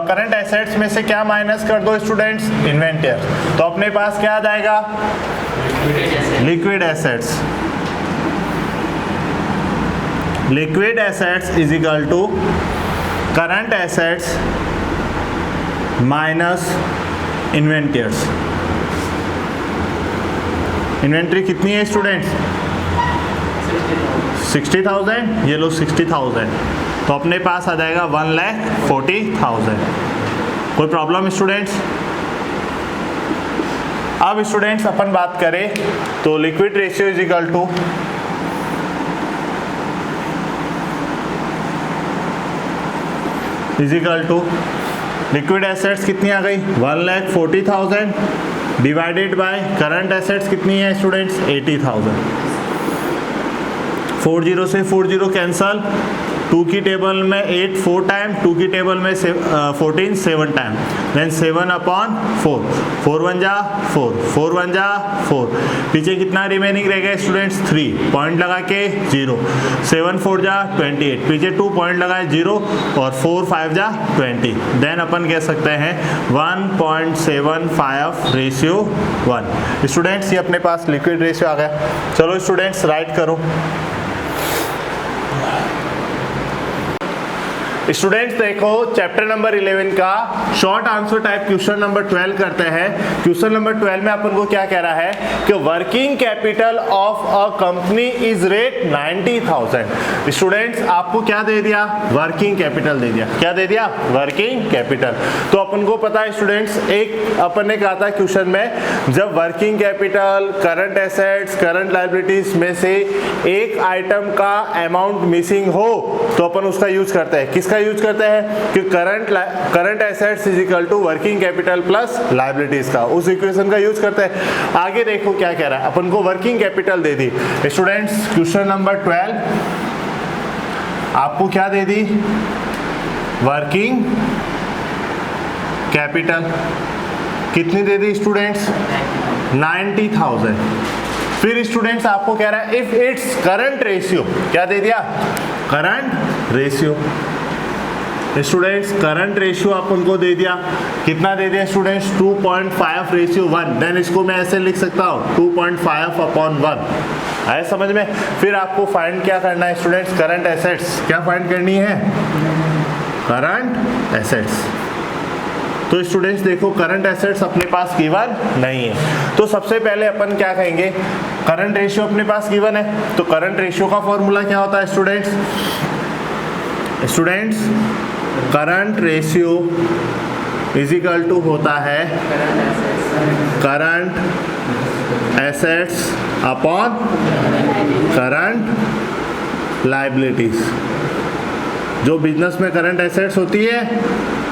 करंट एसेट्स में से क्या माइनस कर दो स्टूडेंट्स, इन्वेंटर। तो अपने पास क्या आ जाएगा, liquid assets. Liquid assets is equal to current assets minus inventories. Inventory कितनी है स्टूडेंट्स 60,000, ये लो 60,000, तो अपने पास आ जाएगा 1,40,000। कोई प्रॉब्लम स्टूडेंट्स। अब स्टूडेंट्स अपन बात करें तो liquid ratio is equal to liquid assets कितनी आ गई 1,40,000 डिवाइडेड बाय करंट एसेट्स कितनी है स्टूडेंट्स 80,000। 40 से 40 कैंसल, 2 की टेबल में 8 4 टाइम, 2 की टेबल में 14 7 टाइम, देन 7/4, 4 1 जा 4, 4 1 जा 4, पीछे कितना रिमेनिंग रह गया स्टूडेंट्स 3, पॉइंट लगा के 0, 7 4 जा 28, पीछे 2 पॉइंट लगाए 0 और 4 5 जा 20, देन अपन कह सकते हैं 1.75 रेशियो 1। स्टूडेंट्स ये अपने पास लिक्विड रेशियो आ गया। चलो स्टूडेंट्स राइट करो। स्टूडेंट्स देखो चैप्टर नंबर 11 का short answer type question number 12 करते हैं। क्वेश्चन नंबर 12 में अपन को क्या कह रहा है कि working capital of a company is rate 90,000। Students आपको क्या दे दिया, वर्किंग कैपिटल दे दिया। क्या दे दिया, वर्किंग कैपिटल। तो अपन को पता है स्टूडेंट्स, एक अपन ने कहा था क्वेश्चन में, जब working capital, current assets, current liabilities में से एक आइटम का अमाउंट मिसिंग हो तो अपन उसका यूज करते हैं। किसका यूज करते हैं कि current assets is equal to working capital plus liabilities का, उस इक्वेशन का यूज करते हैं। आगे देखो क्या कह रहा है, अपन को वर्किंग कैपिटल दे दी। स्टूडेंट्स क्वेश्चन नंबर 12 आपको क्या दे दी, वर्किंग कैपिटल कितनी दे दी स्टूडेंट्स, 90,000। फिर स्टूडेंट्स आपको कह रहा है इफ इट्स करंट रेशियो, क्या दे दिया, current ratio. Students current ratio अपन को दे दिया, कितना दे दिया स्टूडेंट्स, 2.5:1। देन इसको मैं ऐसे लिख सकता हूँ 2.5/1। आया समझ में। फिर आपको फाइंड क्या करना है स्टूडेंट्स, करंट एसेट्स। क्या फाइंड करनी है, करंट एसेट्स। तो स्टूडेंट्स देखो करंट एसेट्स अपने पास गिवन नहीं है, तो सबसे पहले अपन क्या कहेंगे, करंट रेशियो अपने पास गिवन है, तो करंट रेशियो का फॉर्मूला क्या होता है students, current ratio is equal to होता है current assets upon current liabilities. जो बिजनेस में करंट एसेट्स होती है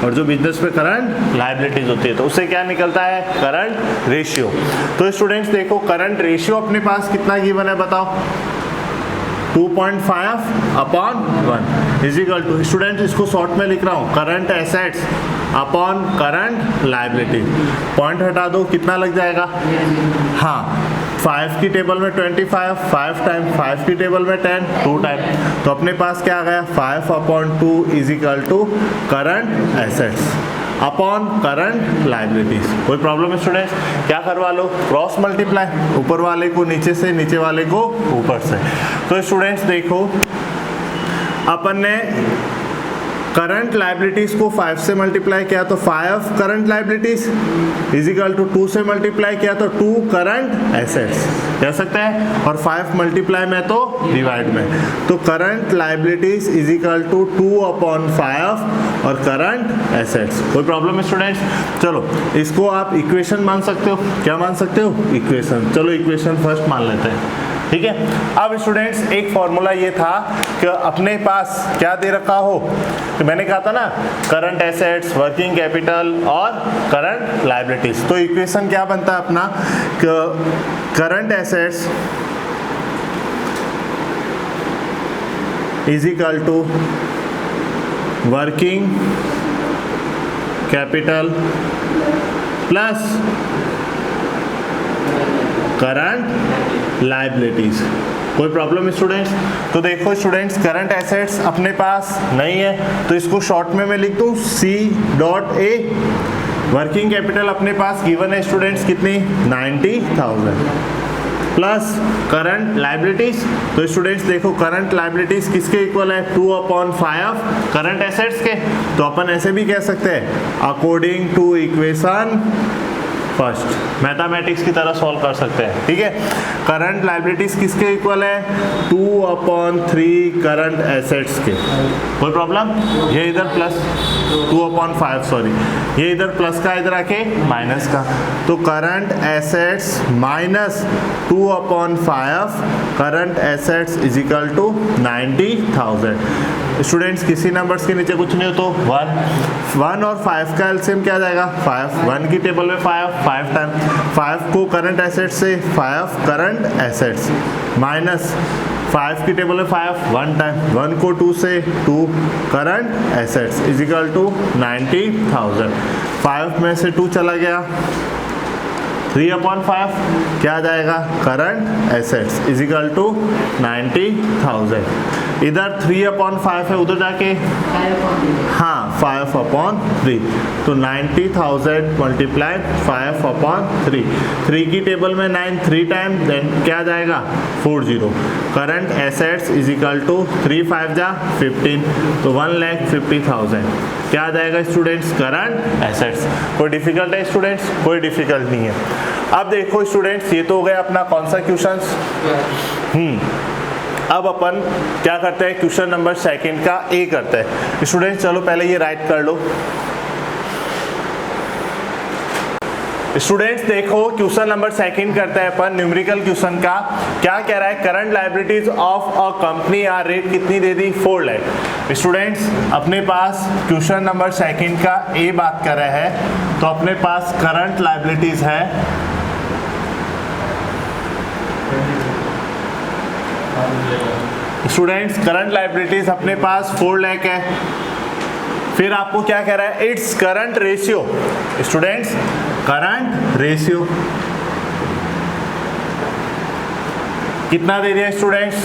और जो बिजनेस में करंट लायबिलिटीज होती है, तो उससे क्या निकलता है, करंट रेशियो। तो स्टूडेंट्स देखो करंट रेशियो अपने पास कितना गिवन है बताओ, 2.5/1 इज इक्वल टू, स्टूडेंट इसको शॉर्ट में लिख रहा हूँ, current assets upon current liability. Point हटा दो, कितना लग जाएगा, हाँ 5 की टेबल में 25, 5 टाइम, 5 की टेबल में 10, 2 टाइम, तो अपने पास क्या आ गया, 5/2 is equal to current assets upon current liabilities. कोई प्रॉब्लम है स्टूडेंट्स, क्या करवा लो, क्रॉस मल्टीप्लाई, ऊपर वाले को नीचे से, नीचे वाले को ऊपर से। तो स्टूडेंट्स देखो अपन ने करंट लायबिलिटीज को 5 से मल्टीप्लाई किया तो 5 current liabilities is equal to 2 से मल्टीप्लाई किया तो 2 करंट एसेट्स, कह सकते हैं, और 5 मल्टीप्लाई में तो डिवाइड में, तो current liabilities is equal to 2/5 और करंट एसेट्स। कोई प्रॉब्लम है स्टूडेंट्स, चलो इसको आप इक्वेशन मान सकते हो। क्या मान सकते हो, इक्वेशन। चलो इक्वेशन फर्स्ट मान लेते हैं, ठीक है। अब स्टूडेंट्स एक फॉर्मूला ये था कि अपने पास क्या दे रखा हो, तो मैंने कहा था ना करंट एसेट्स, वर्किंग कैपिटल और करंट लायबिलिटीज। तो इक्वेशन क्या बनता है अपना, current assets is equal to working capital plus current liabilities. कोई प्रॉब्लम है स्टूडेंट्स, तो देखो स्टूडेंट्स करंट एसेट्स अपने पास नहीं है, तो इसको शॉर्ट में मैं लिख दूं C.A। वर्किंग कैपिटल अपने पास गिवन है स्टूडेंट्स कितनी, 90,000 प्लस करंट लायबिलिटीज। तो स्टूडेंट्स देखो करंट लायबिलिटीज किसके इक्वल है, 2/5 करंट एसेट्स के। तो अपन ऐसे भी कह सकते हैं according to equation first, mathematics की तरह सॉल्व कर सकते हैं, ठीक है। करंट लायबिलिटीज किसके इक्वल है, 2/3 करंट एसेट्स के। कोई प्रॉब्लम, ये इधर प्लस 2/5 सॉरी, ये इधर प्लस का इधर आके माइनस का, तो current assets minus 2/5 current assets is equal to 90,000। Students किसी नंबर्स के नीचे कुछ नहीं हो तो 1 और 5 का एलसीएम क्या जाएगा, 5, 1 की टेबल में 5 टाइम, 5 को करंट एसेट्स से 5 करंट एसेट्स माइनस 5 की टेबल में 5, 1 टाइम, 1 को 2 से 2 current assets is equal to 90,000। 5 में से 2 चला गया, 3/5 क्या आ जाएगा, current assets is equal to 90,000। इधर 3/5 है, उधर जाके हाँ 5/3, तो 90,000 मल्टीप्लाइड 5/3, 3 की टेबल में 9 3 टाइम, देन क्या जाएगा 40। Current assets is equal to 3 5 जा 15, तो 1,50,000 क्या आ जाएगा स्टूडेंट्स, करंट एसेट्स। कोई डिफिकल्ट है स्टूडेंट्स? कोई डिफिकल्ट नहीं है। अब देखो स्टूडेंट्स, ये तो हो गया अपना कौन सा क्वेश्चंस। अब अपन क्या करते हैं, क्वेश्चन नंबर सेकंड का ए करते हैं स्टूडेंट्स। चलो पहले ये राइट कर लो स्टूडेंट्स। देखो क्वेश्चन नंबर सेकंड करते हैं अपन, न्यूमेरिकल क्वेश्चन का। क्या कह रहा है, current liabilities of a company are rate कितनी दे दी, 4 लाख। स्टूडेंट्स अपने पास क्वेश्चन नंबर सेकंड का ए बात कर रहा है, तो अपने पास करंट लायबिलिटीज है स्टूडेंट्स, करंट लायबिलिटीज अपने पास 4 लाख है। फिर आपको क्या कह रहा है, its current ratio. Students current ratio कितना दे दिया स्टूडेंट्स,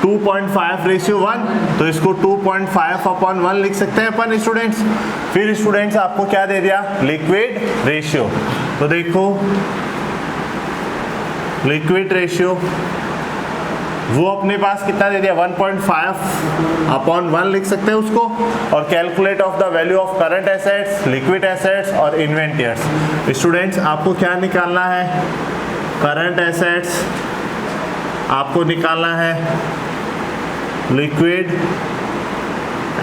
2.5:1, तो इसको 2.5/1 लिख सकते हैं अपन स्टूडेंट्स। फिर स्टूडेंट्स आपको क्या दे दिया, लिक्विड रेशियो। तो देखो लिक्विड रेशियो वो अपने पास कितना दे दिया, 1.5/1 लिख सकते हैं उसको। और calculate of the value of current assets, liquid assets और इन्वेंटर्स। स्टूडेंट्स आपको क्या निकालना है, करंट एसेट्स आपको निकालना है, लिक्विड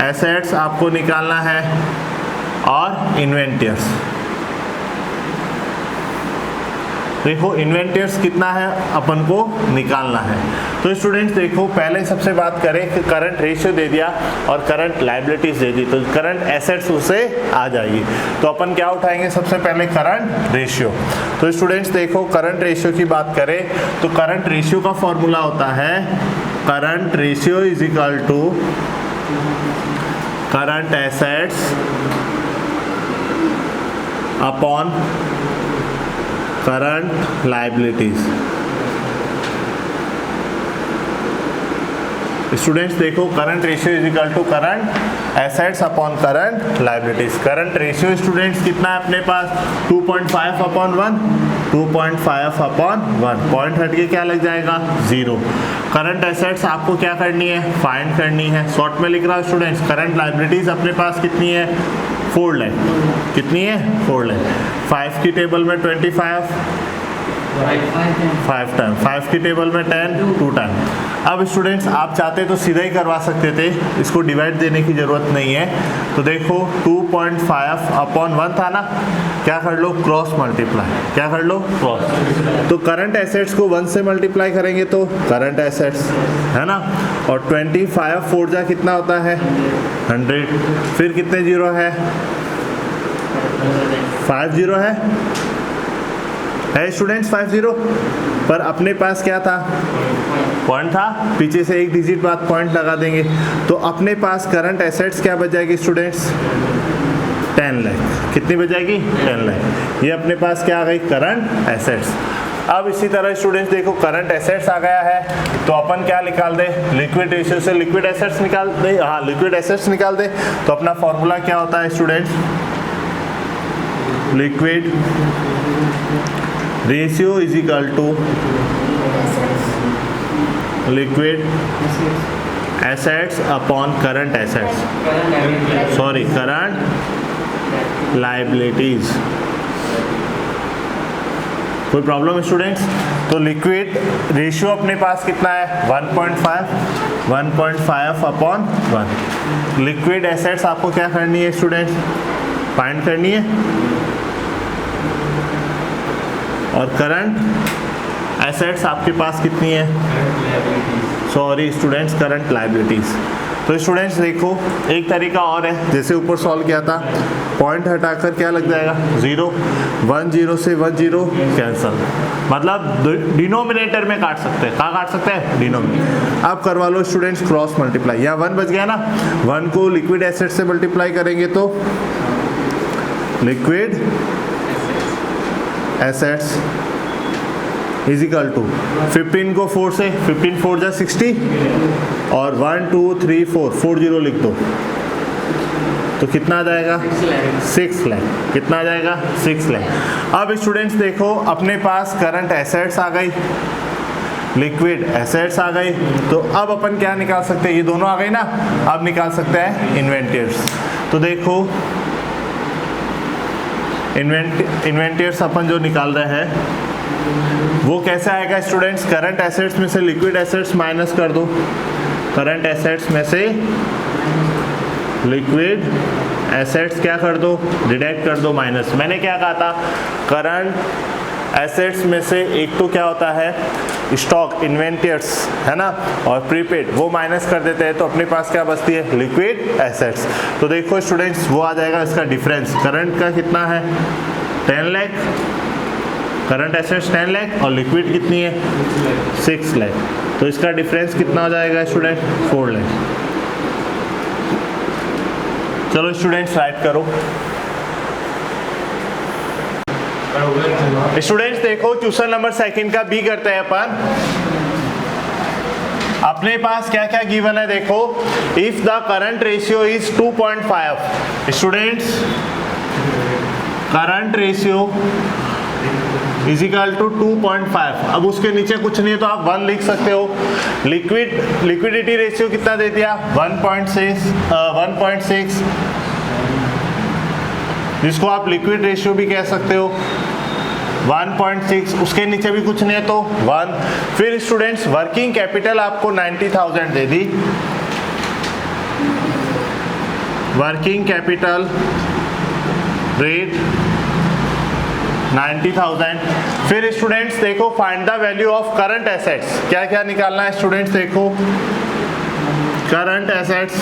एसेट्स आपको निकालना है और इन्वेंटर्स। देखो इन्वेंटर्स कितना है अपन को निकालना है। तो स्टूडेंट्स देखो पहले सबसे बात करें कि करंट रेशियो दे दिया और करंट लायबिलिटीज दे दी, तो करंट एसेट्स उसे आ जाएगी। तो अपन क्या उठाएंगे, सबसे पहले करंट रेशियो। तो स्टूडेंट्स देखो करंट रेशियो की बात करें तो करंट रेशियो का फॉर्मूला होता है, current ratio is equal to current assets upon current liabilities. Students देखो current ratio is equal to current assets upon current liabilities. Current ratio students कितना है अपने पास, 2.5/1, 2.5/1, पॉइंट हट के क्या लग जाएगा, 0। करंट एसेट्स आपको क्या करनी है, फाइंड करनी है। शॉर्ट में लिख रहा हूँ स्टूडेंट्स, करंट लायबिलिटीज अपने पास कितनी है, 4 लाख। कितनी है, 4 लाख। 5 की टेबल में 25, 5 टाइम, 5 की टेबल में 10, 2 टाइम। अब स्टूडेंट्स आप चाहते तो सीधा ही करवा सकते थे, इसको डिवाइड देने की जरूरत नहीं है। तो देखो 2.5/1 था ना, क्या कर लो, क्रॉस मल्टीप्लाई। क्या कर लो, क्रॉस। तो करंट एसेट्स को 1 से मल्टीप्लाई करेंगे तो करंट एसेट्स है ना, और 25 4 जा कितना होता है, 100। फिर कितने जीरो है, 5 जीरो है स्टूडेंट्स, 5 जीरो। पर अपने पास क्या था, पॉइंट था, पीछे से एक डिजिट बाद पॉइंट लगा देंगे। तो अपने पास करंट एसेट्स क्या बच जाएगी स्टूडेंट्स, 10 लाख। कितनी बच जाएगी, 10 लाख। ये अपने पास क्या आ गई, करंट एसेट्स। अब इसी तरह स्टूडेंट्स देखो करंट एसेट्स आ गया है, तो अपन क्या निकाल दे, लिक्विड रेशियो से लिक्विड एसेट्स निकाल दे। हाँ लिक्विड एसेट्स निकाल दे। तो अपना फॉर्मूला क्या होता है students, liquid ratio is equal to liquid assets upon current assets, sorry current liabilities. कोई प्रॉब्लम स्टूडेंट्स? तो लिक्विड रेशियो अपने पास कितना है, 1.5/1। लिक्विड एसेट्स आपको क्या करनी है स्टूडेंट्स, फाइंड करनी है। और करंट एसेट्स आपके पास कितनी है, सॉरी स्टूडेंट्स करंट लायबिलिटीज। तो स्टूडेंट्स देखो एक तरीका और है, जैसे ऊपर सॉल्व किया था, पॉइंट हटाकर क्या लग जाएगा, 0, 1 0 से 1 0 कैंसल, मतलब डिनोमिनेटर में काट सकते हैं। कहाँ काट सकते हैं, डिनोमिनेटर। अब करवा लो स्टूडेंट्स क्रॉस मल्टीप्लाई, यहाँ 1 बच गया ना, 1 को लिक्विड एसेट से मल्टीप्लाई करेंगे तो लिक्विड एसेट्स इजिकल टू 15 को 4 से 15 4 जा 60 और 1 2 3 4 40 लिख दो तो कितना आ जाएगा 6 लाख। कितना आ जाएगा 6 लाख। अब स्टूडेंट्स देखो अपने पास करंट एसेट्स आ गई, लिक्विड एसेट्स आ गई, तो अब अपन क्या निकाल सकते हैं, ये दोनों आ गई ना, अब निकाल सकते हैं इन्वेंटर्स। तो देखो इन्वेंटर्स अपन जो निकाल रहे हैं वो कैसे आएगा स्टूडेंट्स, करंट एसेट्स में से लिक्विड एसेट्स माइनस कर दो, करंट एसेट्स में से लिक्विड एसेट्स क्या कर दो, डिडक्ट कर दो माइनस। मैंने क्या कहा था, करंट एसेट्स में से एक तो क्या होता है स्टॉक इन्वेंटर्स है ना, और प्रीपेड वो माइनस कर देते हैं तो अपने पास क्या बचती है लिक्विड एसेट्स। तो देखो स्टूडेंट्स वो आ जाएगा इसका डिफरेंस, करंट का कितना है 10 लाख, करंट एसेट्स 10 लाख और लिक्विड कितनी है 6 लाख, तो इसका डिफरेंस कितना हो जाएगा स्टूडेंट 4 लाख। चलो स्टूडेंट्स राइट करो। स्टूडेंट्स देखो क्वेश्चन नंबर सेकंड का बी करते हैं अपन। अपने पास क्या क्या गिवन है देखो, if the current ratio is 2.5, students current ratio is equal to 2.5। अब उसके नीचे कुछ नहीं है तो आप 1 लिख सकते हो। लिक्विडिटी रेशियो कितना दे दिया 1.6, जिसको आप लिक्विड रेशियो भी कह सकते हो 1.6, उसके नीचे भी कुछ नहीं है तो 1। फिर स्टूडेंट्स वर्किंग कैपिटल आपको 90,000 दे दी, वर्किंग कैपिटल रेट 90,000। फिर स्टूडेंट्स देखो find the value of current assets, क्या क्या निकालना है स्टूडेंट्स देखो, करंट एसेट्स,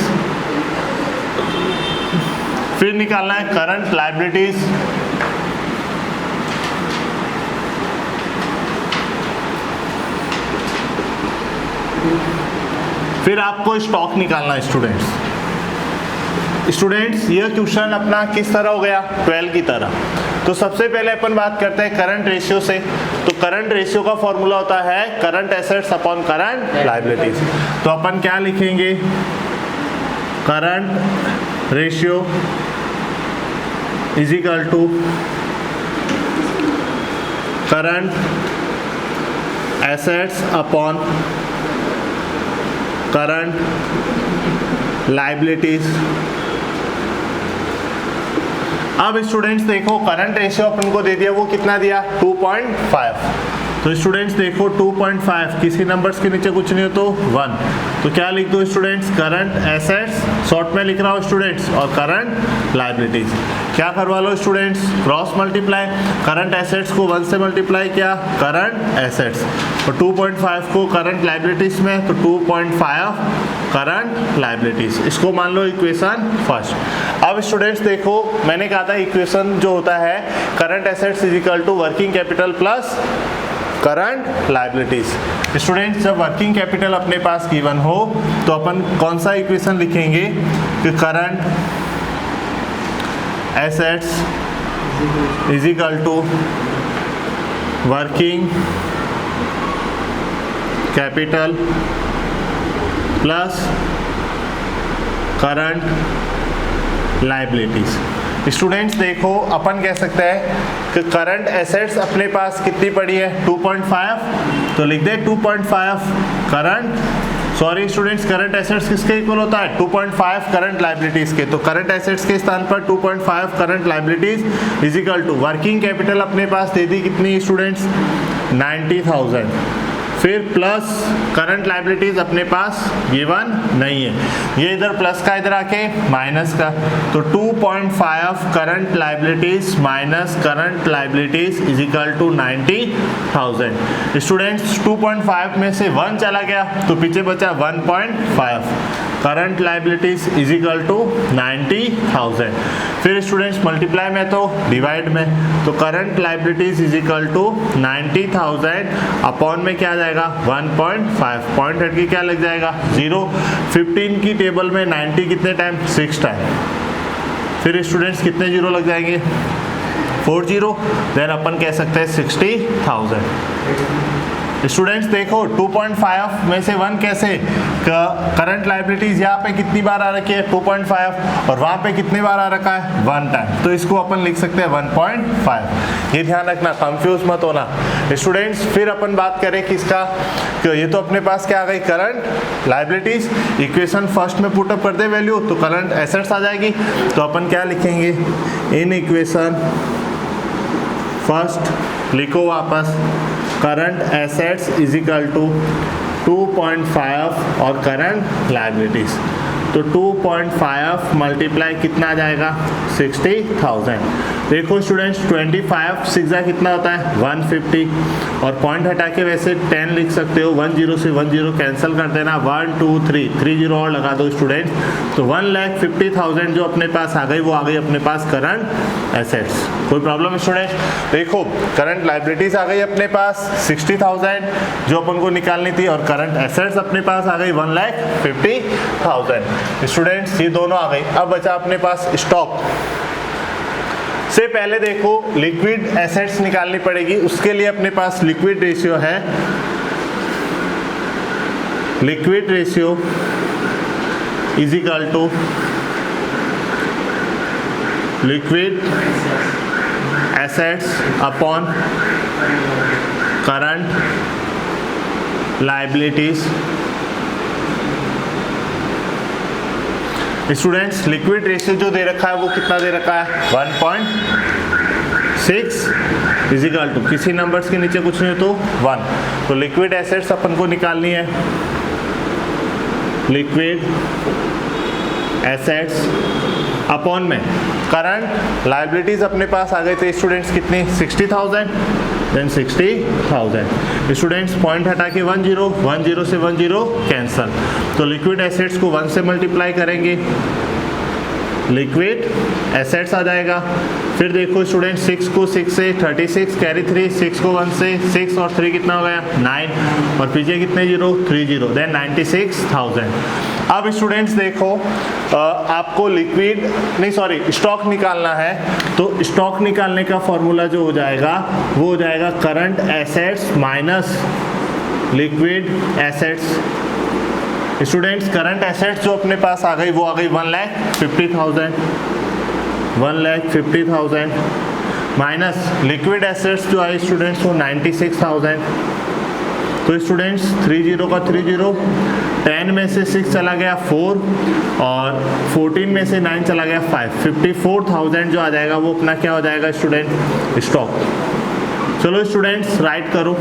फिर निकालना है करंट लायबिलिटीज, फिर आपको स्टॉक निकालना है स्टूडेंट्स ये क्वेश्चन अपना किस तरह हो गया 12 की तरह। तो सबसे पहले अपन बात करते हैं करंट रेशियो से। तो करंट रेशियो का फॉर्मूला होता है current assets upon current liabilities. तो अपन क्या लिखेंगे, current ratio is equal to current assets upon current liabilities. अब स्टूडेंट्स देखो करंट रेशियो अपन को दे दिया, वो कितना दिया 2.5। तो स्टूडेंट्स देखो 2.5 किसी नंबर्स के नीचे कुछ नहीं हो तो 1, तो क्या लिख दो स्टूडेंट्स करंट एसेट्स शॉर्ट में लिख रहा हूँ स्टूडेंट्स, और करंट लायबिलिटीज क्या करवा लो students cross multiply, current assets को 1 से मल्टीप्लाई किया करंट एसेट्स, और 2.5 को करंट लायबिलिटीज में तो 2.5 करंट लायबिलिटीज, इसको मान लो इक्वेशन फर्स्ट। अब स्टूडेंट्स देखो मैंने कहा था इक्वेशन जो होता है current assets is equal to working capital plus current liabilities. Students जब वर्किंग कैपिटल अपने पास गिवन हो तो अपन कौन सा इक्वेशन लिखेंगे कि current assets is equal to working capital plus current liabilities. Students देखो अपन कह सकते हैं कि करंट एसेट्स अपने पास कितनी पड़ी है 2.5, तो लिख दे 2.5 current, sorry students current assets किसके इक्वल होता है 2.5 करंट लायबिलिटीज के, तो करंट एसेट्स के स्थान पर 2.5 current liabilities is equal to working capital अपने पास दे दी कितनी स्टूडेंट्स 90,000, फिर प्लस करंट लायबिलिटीज अपने पास गिवन नहीं है, ये इधर प्लस का इधर आके माइनस का, तो 2.5 current liabilities minus current liabilities is equal to 90,000। Students 2.5 में से 1 चला गया तो पीछे बचा 1.5, current liabilities is equal to 90,000। फिर स्टूडेंट्स मल्टीप्लाई में तो डिवाइड में, तो current liabilities is equal to 90,000 upon में क्या आ जाएगा 1.5, पॉइंट हट के क्या लग जाएगा 0। 15 की टेबल में 90 कितने टाइम 6 टाइम, फिर स्टूडेंट्स कितने जीरो लग जाएंगे 40, देन अपन कह सकते हैं 60,000। स्टूडेंट्स देखो 2.5 में से 1 कैसे, करंट लाइबिलिटीज यहाँ पे कितनी बार आ रखी है 2.5 और वहाँ पे कितनी बार आ रखा है 1 टाइम, तो इसको अपन लिख सकते हैं 1.5। ये ध्यान रखना, कंफ्यूज मत होना स्टूडेंट्स। फिर अपन बात करें किसका, ये तो अपने पास क्या आ गई करंट लाइबिलिटीज, इक्वेशन फर्स्ट में पुटअप कर दे वैल्यू तो करंट एसेट्स आ जाएगी। तो अपन क्या लिखेंगे, इन इक्वेशन फर्स्ट लिखो वापस current assets is equal to 2.5 और करंट लाइबिलिटीज, तो 2.5 मल्टीप्लाई कितना आ जाएगा 60,000। देखो स्टूडेंट्स 25 6 कितना होता है 150 और पॉइंट हटा के वैसे 10 लिख सकते हो, 10 से 10 कैंसिल कर देना, 1 2 3 30 और लगा दो स्टूडेंट्स, तो 1,50,000 जो अपने पास आ गई वो आ गई अपने पास करंट एसेट्स। कोई प्रॉब्लम स्टूडेंट? देखो करंट लाइबिलिटीज आ गई अपने पास 60,000 जो अपन को निकालनी थी और करंट एसेट्स अपने पास आ गई 1,50,000। स्टूडेंट्स ये दोनों आ गई। अब बचा अपने पास स्टॉक। से पहले देखो लिक्विड एसेट्स निकालनी पड़ेगी, उसके लिए अपने पास लिक्विड रेशियो है, liquid ratio is equal to liquid assets upon current liabilities. Students liquid ratio जो दे रखा है वो कितना दे रखा है 1.6 इज इक्वल टू, किसी नंबर्स के नीचे कुछ नहीं हो तो 1। तो लिक्विड एसेट्स अपन को निकालनी है, लिक्विड एसेट्स अपॉन में करंट लाइबिलिटीज अपने पास आ गए थे स्टूडेंट्स कितनी 60,000, देन 60,000। स्टूडेंट्स पॉइंट हटा के 10 से 10 कैंसल, तो लिक्विड एसेट्स को 1 से मल्टीप्लाई करेंगे, लिक्विड एसेट्स आ जाएगा। फिर देखो स्टूडेंट 6 को 6 से 36 कैरी 3, 6 को 1 से 6 और 3 कितना हो गया 9 और पीछे कितने 0 30, देन 96,000। अब स्टूडेंट्स देखो आपको लिक्विड नहीं सॉरी स्टॉक निकालना है, तो स्टॉक निकालने का फॉर्मूला जो हो जाएगा वो हो जाएगा current assets minus liquid assets. Students current assets जो अपने पास आ गई वो आ गई 1,50,000, 1,50,000 माइनस लिक्विड एसेट्स जो आई स्टूडेंट्स वो 96,000। तो स्टूडेंट्स 30 का 30, 10 में से 6 चला गया 4 और 14 में से 9 चला गया 5, 54,000 जो आ जाएगा वो अपना क्या हो जाएगा स्टूडेंट स्टॉक। चलो स्टूडेंट्स राइट करो।